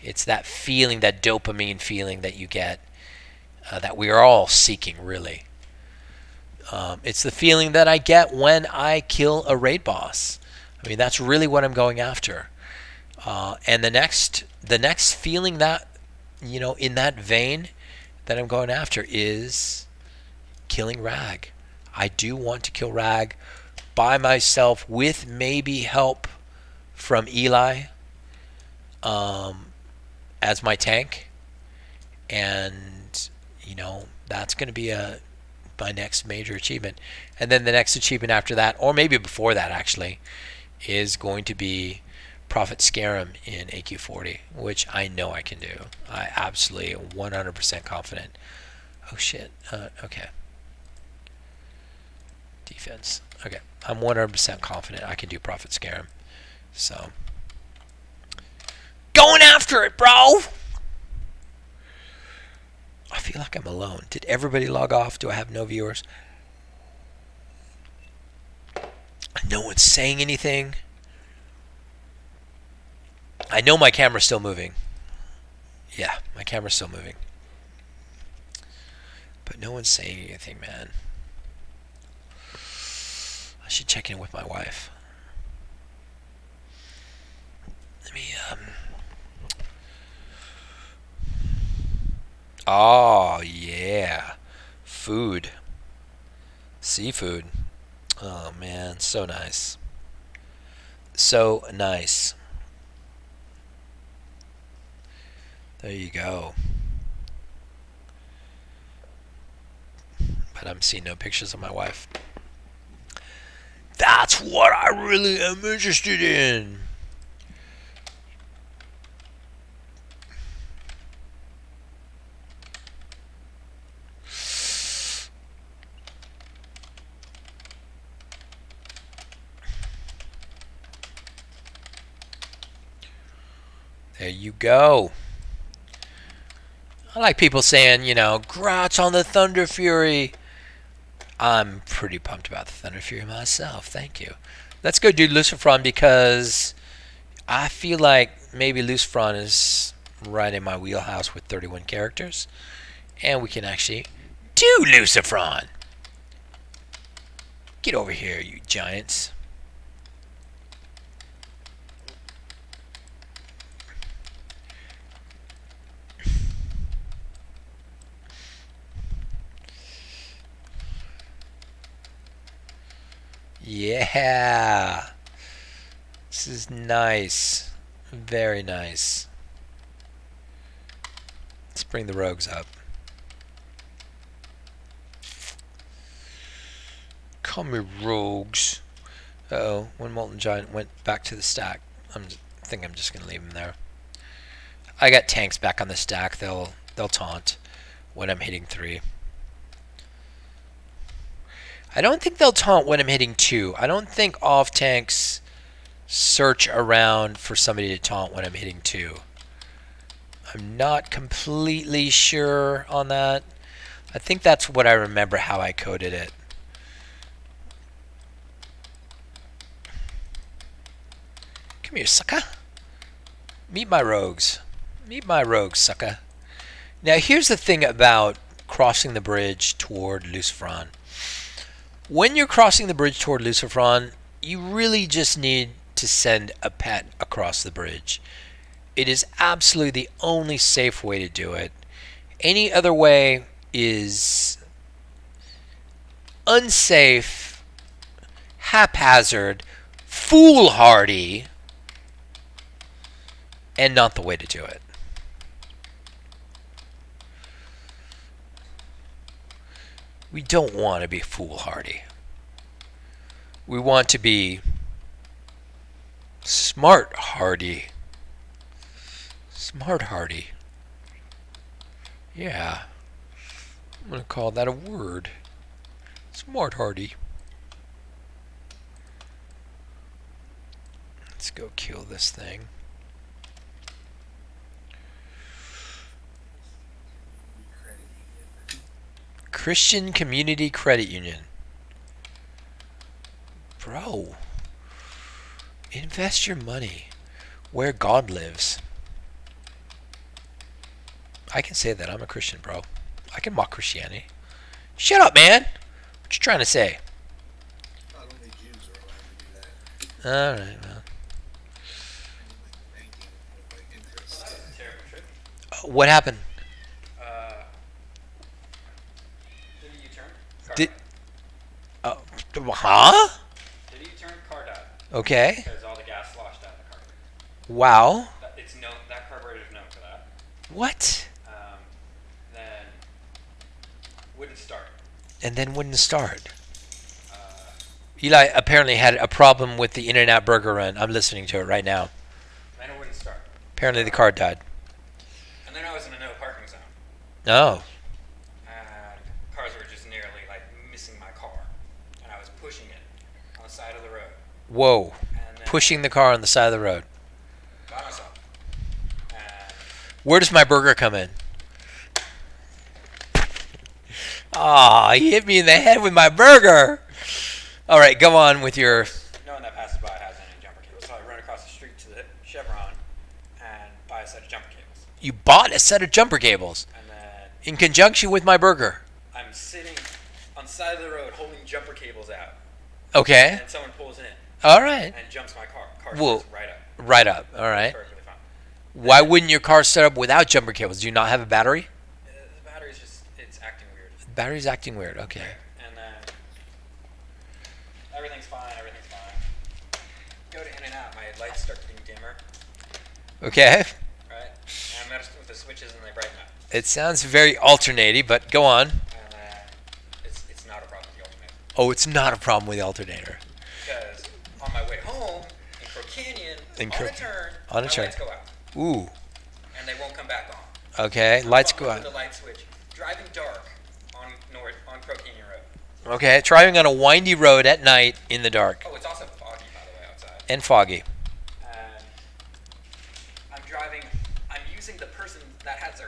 A: It's that feeling, that dopamine feeling that you get, that we are all seeking, really. It's the feeling that I get when I kill a raid boss. I mean, that's really what I'm going after. And the next feeling that, you know, in that vein that I'm going after is killing Rag. I do want to kill Rag by myself with maybe help from Eli as my tank. And, you know, that's going to be my next major achievement. And then the next achievement after that, or maybe before that actually, is going to be Prophet Scarum in AQ40, which I know I can do. I absolutely 100% confident. Oh shit. Okay. Defense. Okay. I'm 100% confident I can do Prophet Scarum. So, going after it, bro! I feel like I'm alone. Did everybody log off? Do I have no viewers? No one's saying anything. I know my camera's still moving. Yeah, my camera's still moving. But no one's saying anything, man. I should check in with my wife. Let me, Oh, yeah. Food. Seafood. Oh, man. So nice. So nice. There you go. But I'm seeing no pictures of my wife. That's what I really am interested in. There you go. I like people saying, grats on the Thunder Fury. I'm pretty pumped about the Thunder Fury myself. Thank you. Let's go do Lucifron because I feel like maybe Lucifron is right in my wheelhouse with 31 characters. And we can actually do Lucifron. Get over here, you giants. Yeah. This is nice. Very nice. Let's bring the rogues up. Call me rogues. Uh-oh, one Molten Giant went back to the stack. I think I'm just going to leave him there. I got tanks back on the stack. They'll taunt when I'm hitting 3. I don't think they'll taunt when I'm hitting 2. I don't think off tanks search around for somebody to taunt when I'm hitting 2. I'm not completely sure on that. I think that's what I remember how I coded it. Come here, sucker. Meet my rogues. Meet my rogues, sucker. Now, here's the thing about crossing the bridge toward Lucifron. When you're crossing the bridge toward Lucifron, you really just need to send a pet across the bridge. It is absolutely the only safe way to do it. Any other way is unsafe, haphazard, foolhardy, and not the way to do it. We don't want to be foolhardy. We want to be smart-hardy. Smart-hardy. Yeah. I'm going to call that a word. Smart-hardy. Let's go kill this thing. Christian Community Credit Union. Bro, invest your money where God lives. I can say that. I'm a Christian, bro. I can mock Christianity. Shut up, man. What you trying to say?
G: Not only Jews are allowed to do that.
A: Alright, well.
G: Banking with like interest.
B: That was a terrible trip.
A: What happened?
B: Did a U-turn? Car
A: Did-
B: died.
A: Huh?
B: Did a U-turn? Car died.
A: Okay.
B: Because all the gas sloshed out of the carburetor.
A: Wow.
B: It's known, that carburetor is known for that.
A: What?
B: Then wouldn't start.
A: And then wouldn't start.
B: Uh,
A: Eli apparently had a problem with the In-N-Out Burger Run. I'm listening to it right now.
B: then it wouldn't start.
A: Apparently the car died.
B: And then I was in a no parking zone.
A: Oh.
B: And cars were just nearly like missing my car. And I was pushing it on the side of the road.
A: Whoa.
B: And then
A: Pushing the car on the side of the road.
B: by myself. And
A: Where does my burger come in? Aw, he hit me in the head with my burger. All right, go on with your...
B: no one that passes by has any jumper cables. So I run across the street to the Chevron and buy a set of jumper cables.
A: You bought a set of jumper cables
B: And then
A: in conjunction with my burger.
B: I'm sitting on the side of the road holding jumper cables out.
A: Okay.
B: And someone pulls in
A: All right.
B: and jumps my car. Car
A: Whoa.
B: starts right up.
A: Right up. All right.
B: Perfectly fine.
A: Why wouldn't your car start up without jumper cables? Do you not have a battery?
B: The battery's just, it's acting weird.
A: The battery's acting weird. Okay.
B: And then everything's fine. Go to In-N-Out, my lights start getting dimmer,
A: Okay.
B: right? And I messed with the switches and they brighten up.
A: It sounds very alternating, but go on.
B: And it's not a problem with the alternator.
A: Oh, it's not a problem with the alternator.
B: Because on my way home in Crow Canyon,
A: In
B: on
A: Crow-
B: a turn,
A: on a
B: my
A: turn.
B: lights go out.
A: Ooh.
B: And they won't come back on.
A: Okay. Lights go
B: With
A: out.
B: the light switch. Driving dark on Crow Canyon Road.
A: Okay. Driving on a windy road at night in the dark
B: Oh, it's also foggy, by the way, outside.
A: and foggy.
B: And I'm driving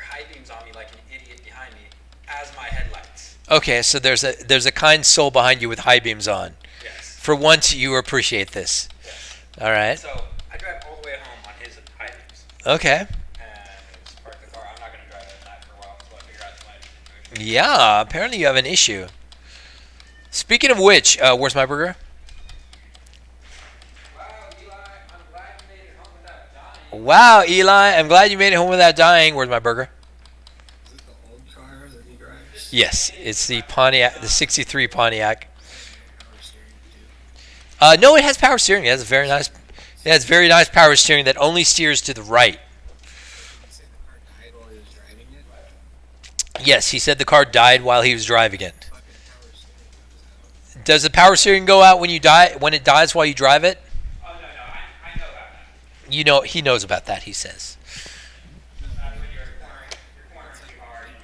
B: high beams on me like an idiot behind me as my headlights.
A: Okay, so there's a kind soul behind you with high beams on.
B: Yes.
A: For once, you appreciate this.
B: Yes.
A: All right.
B: So I drive all the way home on his high beams.
A: Okay.
B: And I just parked the car. I'm not going to drive it at night for a while until I figure out the lighting situation.
A: Yeah, apparently you have an issue. Speaking of which, where's my burger?
B: Wow, Eli, I'm glad you made it home without dying.
A: Wow, Eli, I'm glad you made it home without dying. Where's my burger?
G: Is it the old car that he drives?
A: Yes, it's the Pontiac, the '63 Pontiac.
G: Power steering too.
A: No, it has power steering. It has very nice power steering that only steers to the right.
G: You say the car died while he was driving it?
A: Yes, he said the car died while he was driving it.
G: Fucking power steering goes out.
A: Does the power steering go out when it dies while you drive it?
B: Oh, no, I know about that.
A: You know, he knows about that, he says.
B: That's when you're cornering too hard and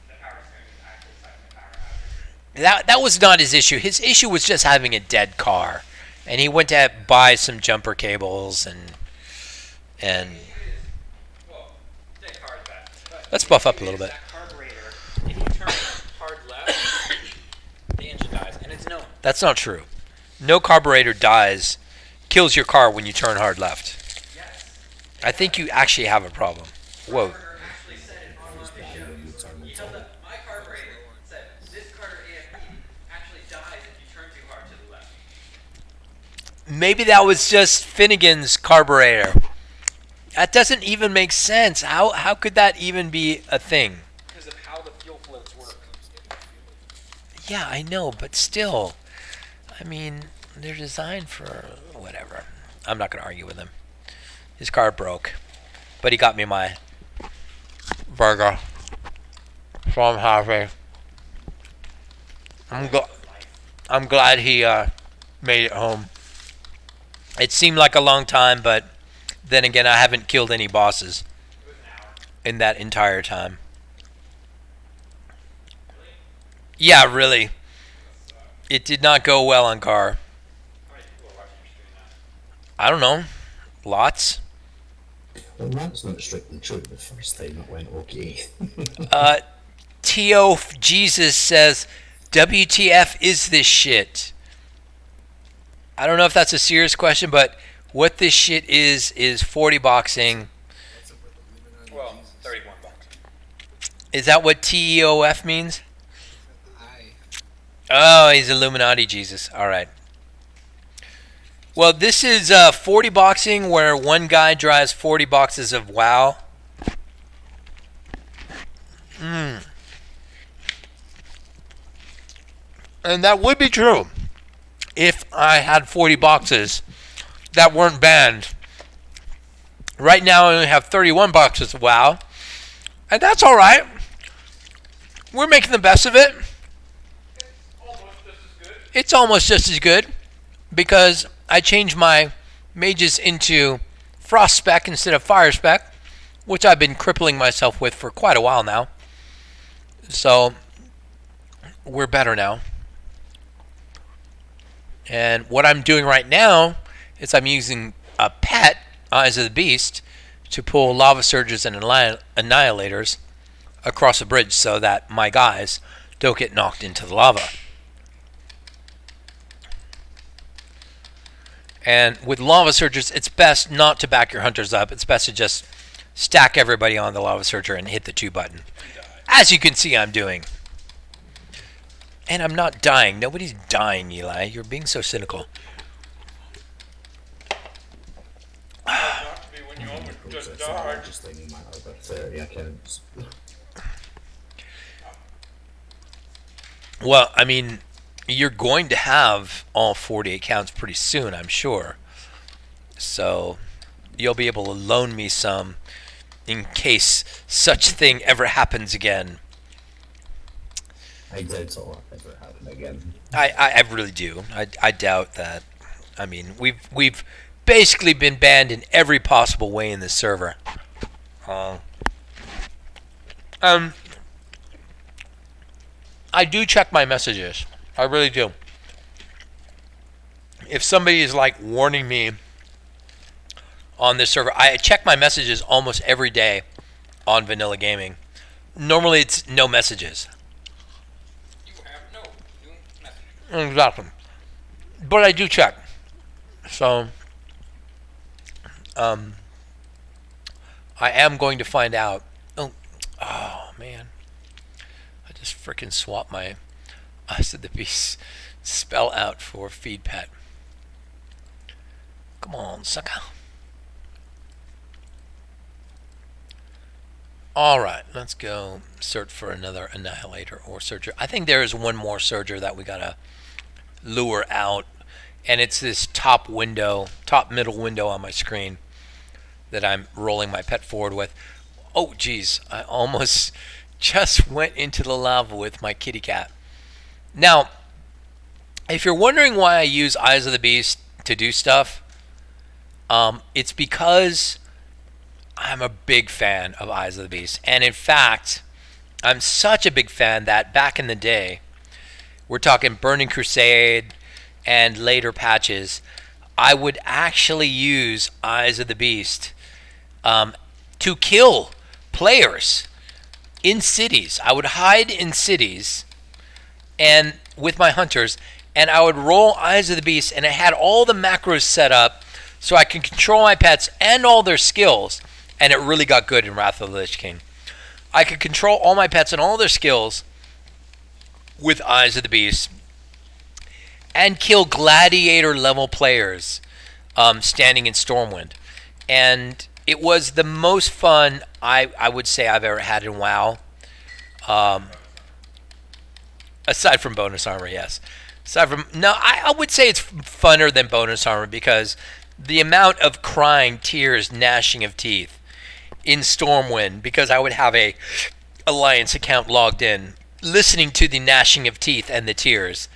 B: the power steering is actually sucking the power out.
A: That was not his issue. His issue was just having a dead car. And he went to buy some jumper cables and
B: Well, dead car is bad. But
A: let's buff up a little bit.
B: that carburetor, if you turn hard left, the engine dies, and it's known.
A: That's not true. No carburetor kills your car when you turn hard left.
B: Yes.
A: I think you actually have a problem. Whoa.
B: Carburetor actually said it on the video. He held up my carburetor, said this Carter AFE actually dies if you turn too hard to the left.
A: Maybe that was just Finnegan's carburetor. That doesn't even make sense. How could that even be a thing?
B: Because of how the fuel floats work.
A: Yeah, I know, but still. I mean, they're designed for whatever. I'm not going to argue with him. His car broke. But he got me my burger. So I'm happy. I'm glad he made it home. It seemed like a long time, but then again, I haven't killed any bosses
B: It was an hour.
A: in that entire time. Yeah, really. It did not go well on car.
B: How many people are watching your stream now?
A: I don't know. Lots.
E: Well, that's not strictly true. The first time it went okay.
A: T.O. Jesus says, WTF is this shit? I don't know if that's a serious question, but what this shit is 40 boxing.
G: What's up with the Illuminati
B: Well,
G: Jesus?
B: 31 bucks.
A: Is that what TEOF means?
G: I
A: Oh, he's Illuminati Jesus. All right. Well, this is 40 boxing where one guy drives 40 boxes of WoW. And that would be true if I had 40 boxes that weren't banned. Right now I only have 31 boxes of WoW. And that's all right. We're making the best of it.
B: Almost just as good.
A: It's almost just as good because I changed my mages into frost spec instead of fire spec, which I've been crippling myself with for quite a while now. So we're better now. And what I'm doing right now is I'm using a pet, Eyes of the Beast, to pull lava surges and annihilators across the bridge so that my guys don't get knocked into the lava. And with lava surgers, it's best not to back your hunters up. It's best to just stack everybody on the lava surger and hit the 2 button. As you can see, I'm doing. And I'm not dying. Nobody's dying, Eli. You're being so cynical.
B: Not to be when you almost just
E: Process
B: died.
E: that just thing matter about 30 accounts.
A: Well, I mean, you're going to have all 40 accounts pretty soon, I'm sure. So you'll be able to loan me some in case such thing ever happens again.
E: I doubt it'll ever happen again.
A: I really do. I doubt that. I mean, we've basically been banned in every possible way in this server. I do check my messages. I really do. If somebody is like warning me on this server, I check my messages almost every day on vanilla gaming. Normally, it's no messages.
B: You have no new message.
A: Exactly. But I do check. So, I am going to find out. Oh man. I just freaking swapped my Eyes of the Beast spell out for feed pet. Come on, sucker. Alright, let's go search for another Annihilator or Surger. I think there is one more Surger that we gotta lure out. And it's this top middle window on my screen that I'm rolling my pet forward with. Oh, geez, I almost just went into the lava with my kitty cat. Now, if you're wondering why I use Eyes of the Beast to do stuff, it's because I'm a big fan of Eyes of the Beast. And in fact, I'm such a big fan that back in the day, we're talking Burning Crusade and later patches, I would actually use Eyes of the Beast to kill players in cities. I would hide in cities and with my hunters, and I would roll Eyes of the Beast, and it had all the macros set up so I can control my pets and all their skills, and it really got good in Wrath of the Lich King. I could control all my pets and all their skills with Eyes of the Beast and kill gladiator level players standing in Stormwind. And it was the most fun I would say I've ever had in WoW. Aside from bonus armor, yes. I would say it's funner than bonus armor because the amount of crying, tears, gnashing of teeth in Stormwind, because I would have a Alliance account logged in, listening to the gnashing of teeth and the tears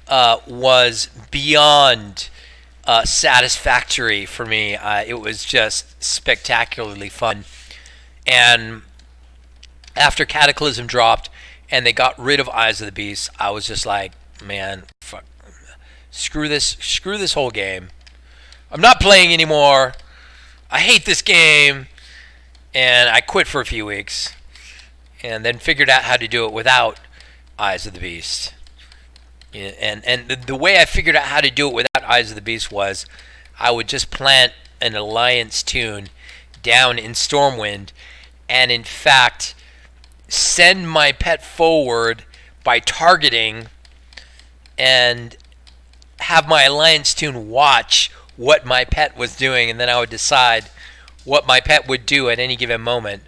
A: was beyond satisfactory for me. It was just spectacularly fun. And after Cataclysm dropped and they got rid of Eyes of the Beast, I was just like, man, fuck, screw this whole game. I'm not playing anymore. I hate this game. And I quit for a few weeks and then figured out how to do it without Eyes of the Beast. And the way I figured out how to do it without Eyes of the Beast was I would just plant an Alliance toon down in Stormwind and in fact send my pet forward by targeting and have my Alliance toon watch what my pet was doing, and then I would decide what my pet would do at any given moment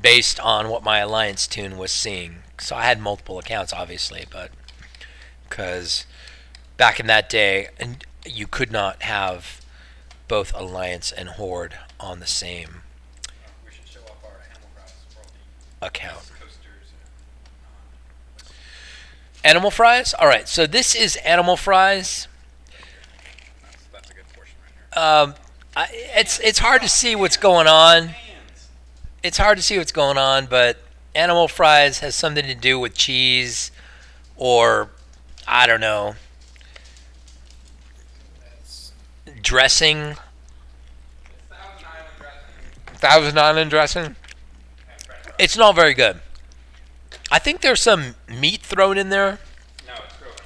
A: based on what my Alliance toon was seeing. So I had multiple accounts, obviously, but because back in that day, and you could not have both Alliance and Horde on the same
B: We should show off our Animal Crossing world
A: account.
B: coasters and
A: Animal Fries? Alright, so this is Animal Fries.
B: that's a good portion right here.
A: It's hard to see what's going on. It's hard to see what's going on, but Animal Fries has something to do with cheese or, I don't know, dressing. Thousand Island dressing. It's not very good. I think there's some meat thrown in there.
B: No, it's growing.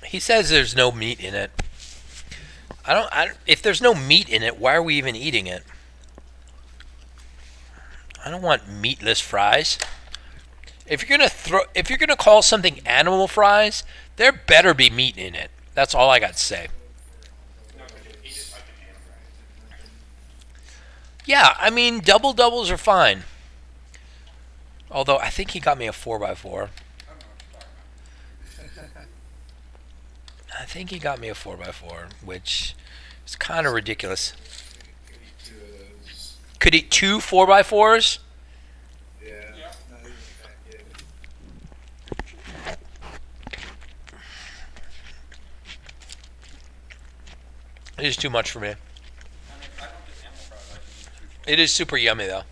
A: He says there's no meat in it. I don't. If there's no meat in it, why are we even eating it? I don't want meatless fries. If you're gonna call something animal fries, there better be meat in it. That's all I got to say.
B: No, because you eat it like an animal.
A: Yeah, I mean double doubles are fine. Although I think he got me a 4x4.
B: I don't know what you're talking about.
A: I think he got me a 4x4, which is kind of ridiculous. Could eat two 4x4s?
C: Yeah.
B: Yeah.
C: Not even a fat kid.
A: It is too much for me.
B: I mean, I don't do animal fries. I can eat two.
A: It is super yummy though.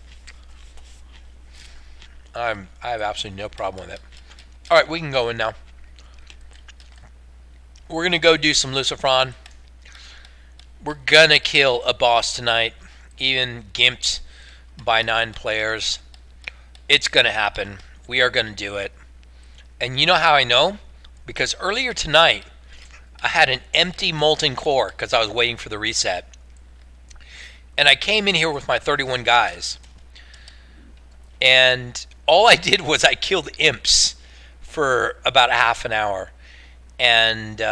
A: I have absolutely no problem with it. All right, we can go in now. We're gonna go do some Lucifron. We're gonna kill a boss tonight, even gimped by 9 players. It's going to happen. We are going to do it. And you know how I know? Because earlier tonight, I had an empty molten core because I was waiting for the reset. And I came in here with my 31 guys. And all I did was I killed imps for about a half an hour. And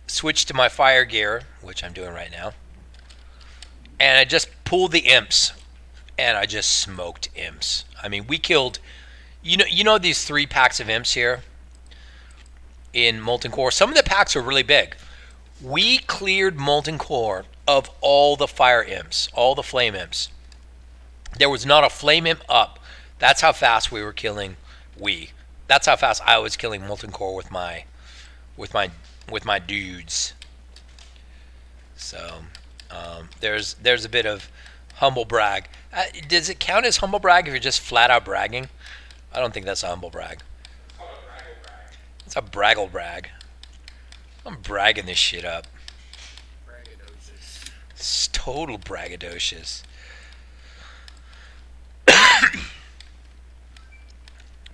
A: switched to my fire gear, which I'm doing right now. And I just pulled the imps. And I just smoked imps. I mean, we killed... You know these 3 packs of imps here? In Molten Core? Some of the packs are really big. We cleared Molten Core of all the fire imps. All the flame imps. There was not a flame imp up. That's how fast we were killing... That's how fast I was killing Molten Core with my dudes. So there's a bit of humble brag. Does it count as humble brag if you're just flat out bragging? I don't think that's a humble brag. It's a braggle brag. I'm bragging this shit up.
G: Braggadocious.
A: It's total braggadocious.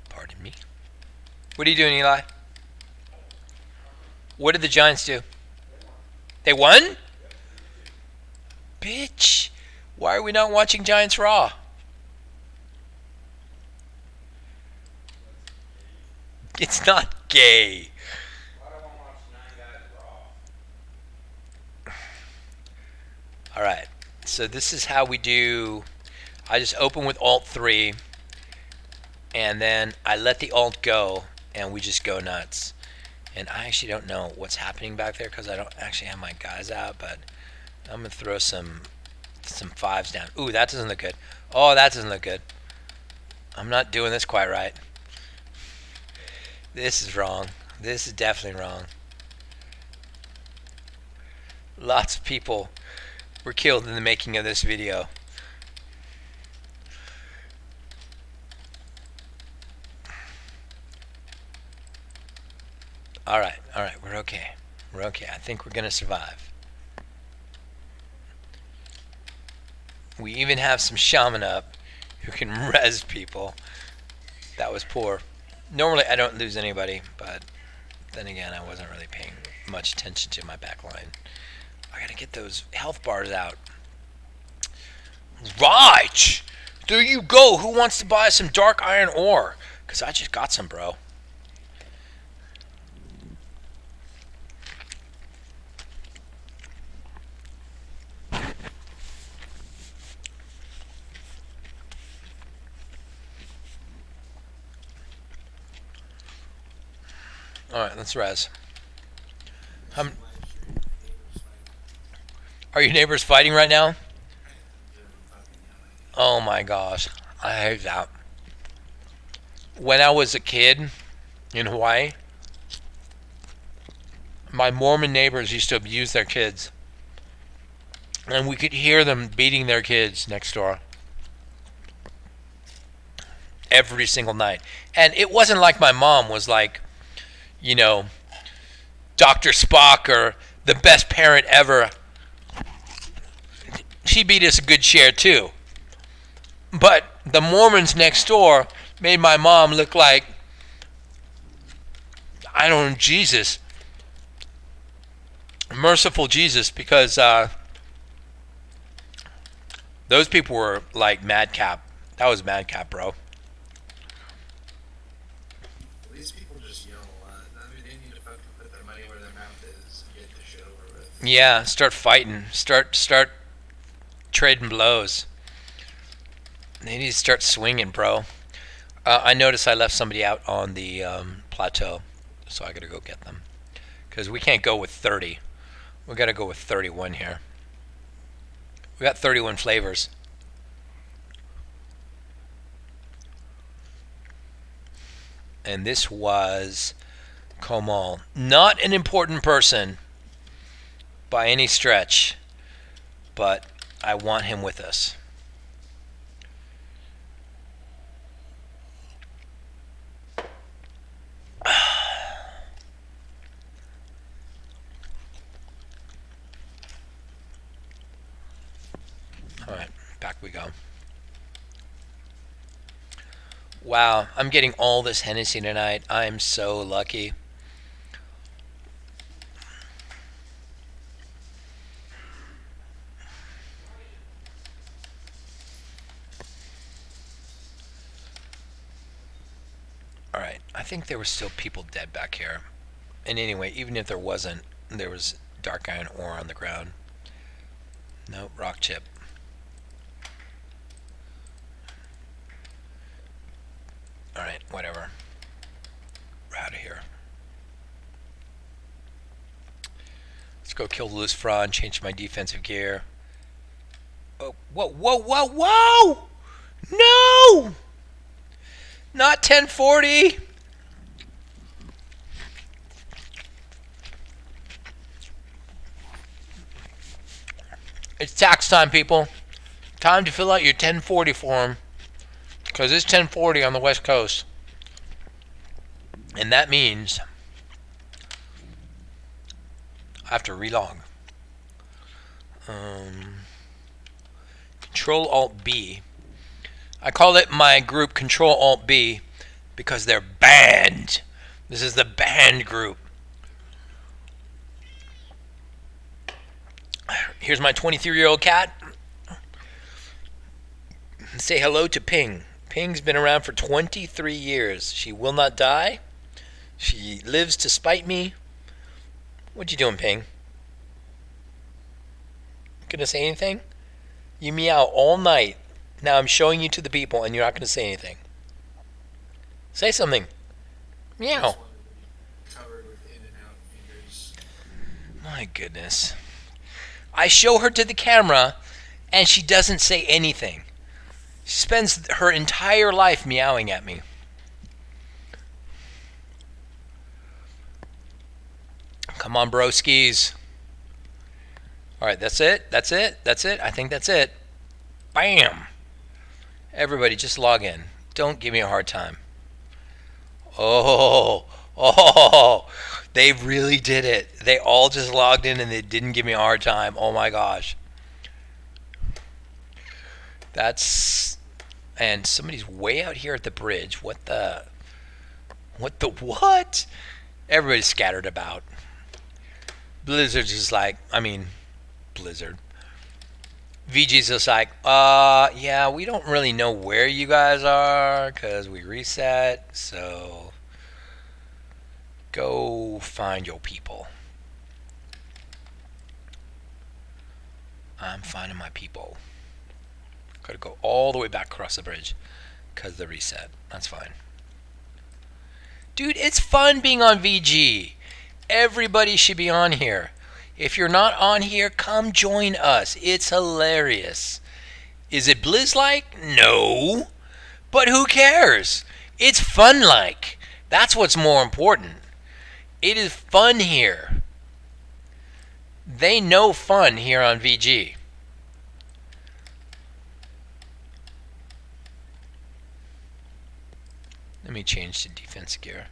A: Pardon me. What are you doing, Eli? What did the Giants do? They won? Bitch. Why are we not watching Giants Raw? It's not gay. Alright. So this is how we do... I just open with Alt 3. And then I let the Alt go. And we just go nuts. And I actually don't know what's happening back there because I don't actually have my guys out, but I'm going to throw some 5s down. Ooh, that doesn't look good. Oh, that doesn't look good. I'm not doing this quite right. This is wrong. This is definitely wrong. Lots of people were killed in the making of this video. Alright, we're okay. We're okay. I think we're gonna survive. We even have some shaman up who can res people. That was poor. Normally I don't lose anybody, but then again I wasn't really paying much attention to my back line. I gotta get those health bars out. Right! There you go! Who wants to buy some dark iron ore? Because I just got some, bro. Alright, let's res. Are your neighbors fighting right now? Oh my gosh. I hate that. When I was a kid in Hawaii, my Mormon neighbors used to abuse their kids. And we could hear them beating their kids next door. Every single night. And it wasn't like my mom was like, you know, Dr. Spock or the best parent ever. She beat us a good share too. But the Mormons next door made my mom look like, I don't know, Jesus. Merciful Jesus, because those people were like madcap. That was madcap, bro.
G: These people just yell a lot. I mean, they need to fucking put their money where their mouth is and get the shit over with.
A: Yeah, start fighting. Start trading blows. They need to start swinging, bro. I noticed I left somebody out on the plateau, so I gotta go get them. Because we can't go with 30. We gotta go with 31 here. We got 31 flavors. And this was Komal. Not an important person by any stretch, but I want him with us. Alright, back we go. Wow, I'm getting all this Hennessy tonight. I'm so lucky. Alright, I think there were still people dead back here. And anyway, even if there wasn't, there was dark iron ore on the ground. No, rock chip. Alright, whatever. We're out of here. Let's go kill the loose fraud, change my defensive gear. Oh, whoa, whoa, whoa, whoa! No! Not 1040! It's tax time, people. Time to fill out your 1040 form. Because it's 1040 on the West Coast. And that means I have to relog. Control-Alt-B. I call it my group Control-Alt-B because they're banned. This is the banned group. Here's my 23-year-old cat. Say hello to Ping. Ping's been around for 23 years. She will not die. She lives to spite me. What you doing, Ping? Gonna say anything? You meow all night. Now I'm showing you to the people and you're not gonna say anything. Say something. Meow.
G: Covered with in and out fingers.
A: My goodness. I show her to the camera and she doesn't say anything. She spends her entire life meowing at me. Come on, broskies. Alright, that's it. That's it. That's it. I think that's it. Bam. Everybody just log in. Don't give me a hard time. Oh. They really did it. They all just logged in and they didn't give me a hard time. Oh my gosh. That's... And somebody's way out here at the bridge. What the... What? Everybody's scattered about. Blizzard's just like... Blizzard. VG's just like, yeah, we don't really know where you guys are because we reset, so go find your people. I'm finding my people. Gotta go all the way back across the bridge because of the reset. That's fine. Dude, it's fun being on VG. Everybody should be on here. If you're not on here, come join us. It's hilarious. Is it Blizz-like? No. But who cares? It's fun-like. That's what's more important. It is fun here. They know fun here on VG. Let me change to defense gear.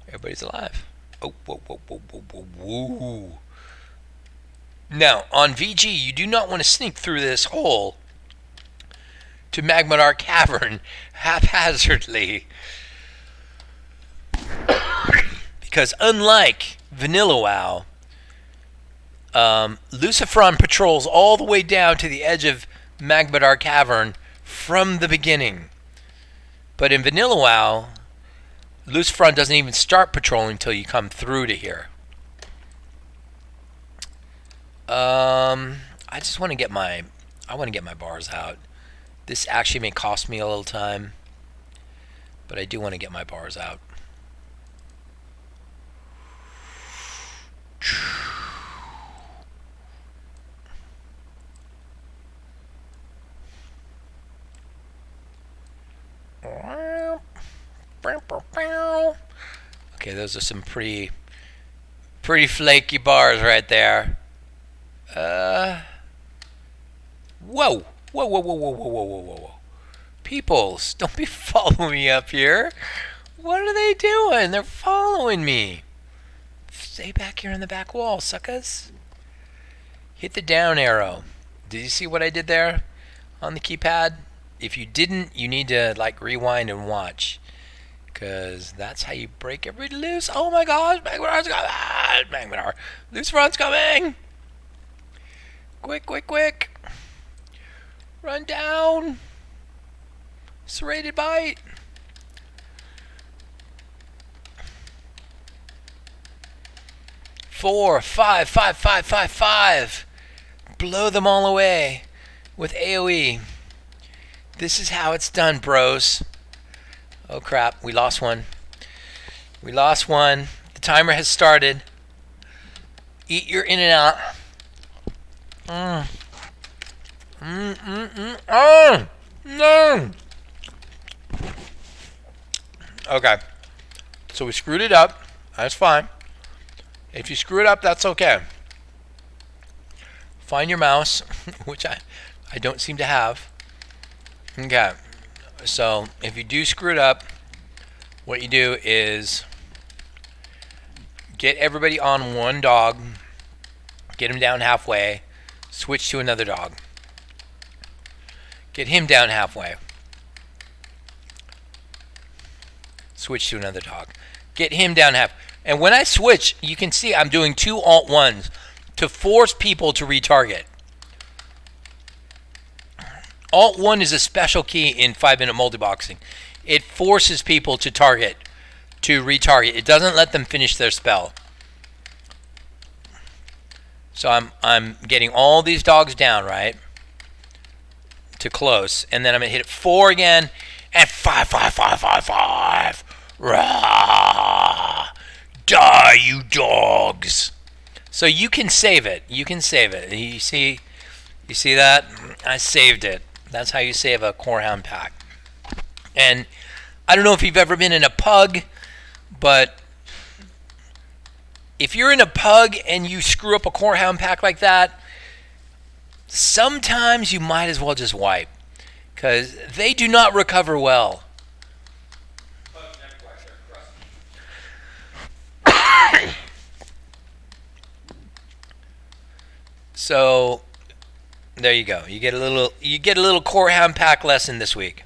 A: Everybody's alive. Oh, whoa, whoa, whoa, whoa, whoa, whoa. Now, on VG, you do not want to sneak through this hole to Magmadar Cavern haphazardly. Because unlike Vanilla WoW, Lucifron patrols all the way down to the edge of Magmadar Cavern from the beginning. But in Vanilla WoW, Lucifron doesn't even start patrolling until you come through to here. I just want to get my bars out. This actually may cost me a little time, but I do want to get my bars out. Okay, those are some pretty flaky bars right there. Whoa. Peoples, don't be following me up here. What are they doing? They're following me. Stay back here on the back wall, suckers. Hit the down arrow. Did you see what I did there on the keypad? If you didn't, you need to like rewind and watch, because that's how you break everybody loose. Oh my gosh, Magmanar's coming! Magmanar, loose front's coming! Quick, quick, quick! Run down! Serrated bite! Four, five, five, five, five, five! Blow them all away with AoE. This is how it's done, bros. Oh crap, we lost one. We lost one. The timer has started. Eat your in and out. Oh, no. Okay. So we screwed it up. That's fine. If you screw it up, that's okay. Find your mouse, which I don't seem to have. Okay. So if you do screw it up, what you do is get everybody on one dog, get him down halfway, switch to another dog. Get him down halfway. Switch to another dog. Get him down half. And when I switch, you can see I'm doing 2 Alt-1s to force people to retarget. Alt-1 is a special key in 5-minute multiboxing. It forces people to target, to retarget. It doesn't let them finish their spell. So I'm getting all these dogs down, right? To close. And then I'm going to hit it 4 again. And 5, 5, 5, 5, 5. Rah! Die, you dogs. So you can save it. You can save it. You see that? I saved it. That's how you save a Corehound pack. And I don't know if you've ever been in a pug, but if you're in a pug and you screw up a Corehound pack like that, sometimes you might as well just wipe, because they do not recover well. So there you go. You get a little Corehound pack lesson this week.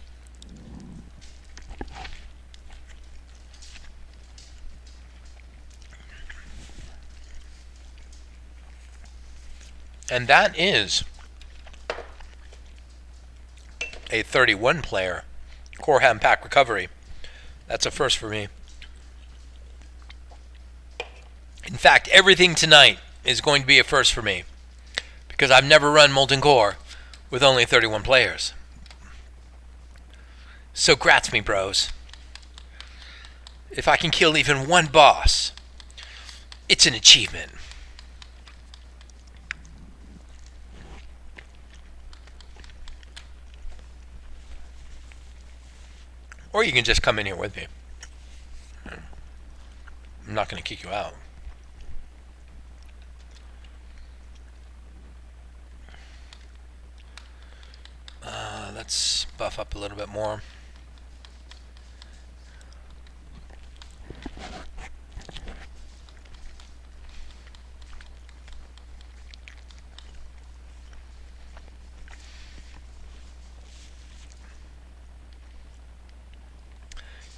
A: And that is a 31 player Corehound pack recovery. That's a first for me. In fact, everything tonight is going to be a first for me, because I've never run Molten Core with only 31 players. So grats me, bros. If I can kill even one boss, it's an achievement. Or you can just come in here with me. I'm not going to kick you out. Let's buff up a little bit more.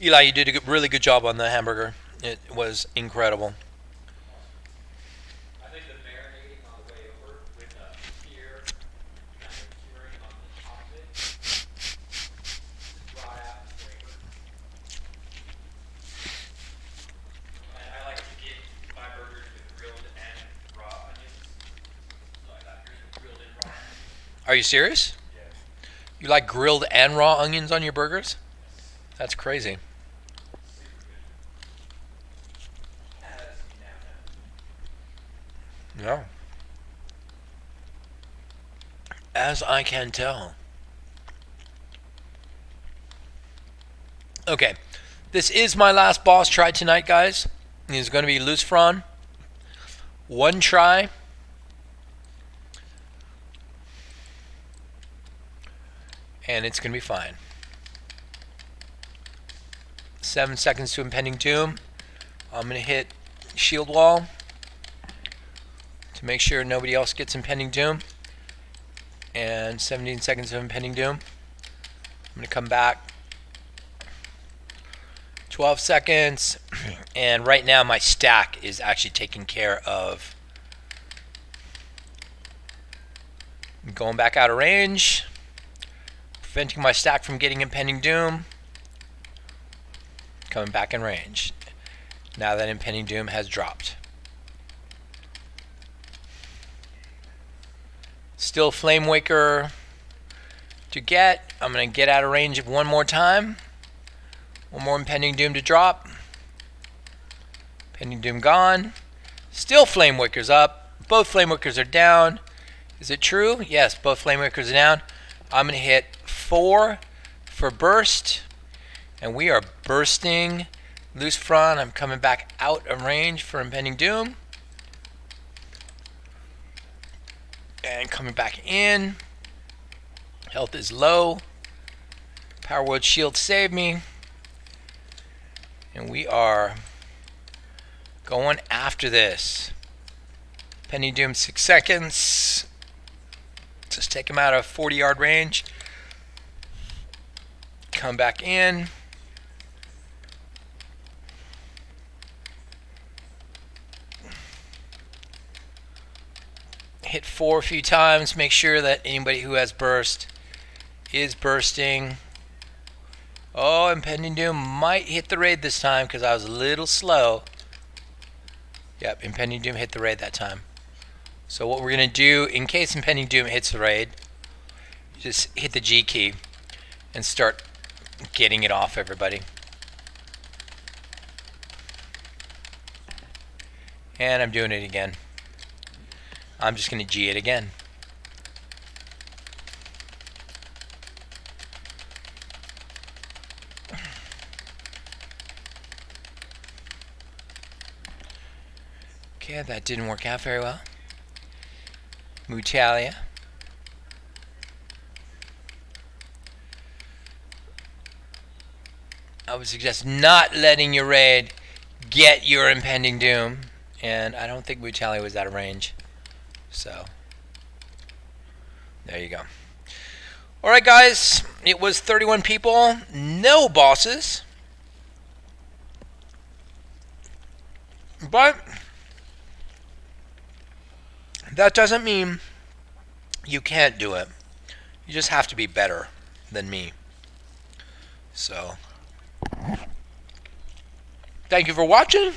A: Eli, you did a really good job on the hamburger. It was incredible.
B: I think the marinating on the way over with here kind of curing on the top of it to draw it out the flavor. And I like to get my burgers with grilled and raw onions. So I got yours with grilled and raw onions.
A: Are you serious?
B: Yes.
A: You like grilled and raw onions on your burgers? That's crazy. No. As I can tell. Okay. This is my last boss try tonight, guys. It's going to be Lucifron. 1 try. And it's going to be fine. 7 seconds to impending doom. I'm going to hit shield wall to make sure nobody else gets impending doom. And 17 seconds of impending doom. I'm going to come back. 12 seconds. And right now my stack is actually taking care of going back out of range, preventing my stack from getting impending doom, coming back in range. Now that impending doom has dropped. Still Flame Waker to get. I'm going to get out of range one more time. One more impending doom to drop. Impending doom gone. Still Flame Waker's up. Both Flame Wakers are down. Is it true? Yes, both Flame Wakers are down. I'm going to hit 4 for burst. And we are bursting. Loose front. I'm coming back out of range for impending doom. And coming back in. Health is low. Power Word Shield saved me. And we are going after this. Impending Doom 6 seconds. Just take him out of 40-yard range. Come back in. Hit 4 a few times. Make sure that anybody who has burst is bursting. Oh, Impending Doom might hit the raid this time because I was a little slow. Yep, Impending Doom hit the raid that time. So what we're going to do, in case Impending Doom hits the raid, just hit the G key and start getting it off everybody. And I'm doing it again. I'm just going to G it again. Okay, that didn't work out very well. Mutalia. I would suggest not letting your raid get your impending doom. And I don't think Mutalia was out of range. So, there you go. Alright guys, it was 31 people, no bosses. But that doesn't mean you can't do it. You just have to be better than me. So, thank you for watching.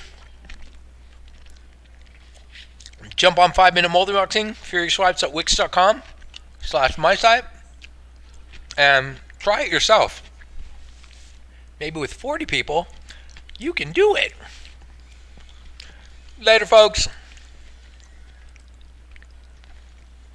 A: Jump on 5-minute multi-boxing, Fury Swipes at wix.com/mysite, and try it yourself. Maybe with 40 people, you can do it. Later, folks.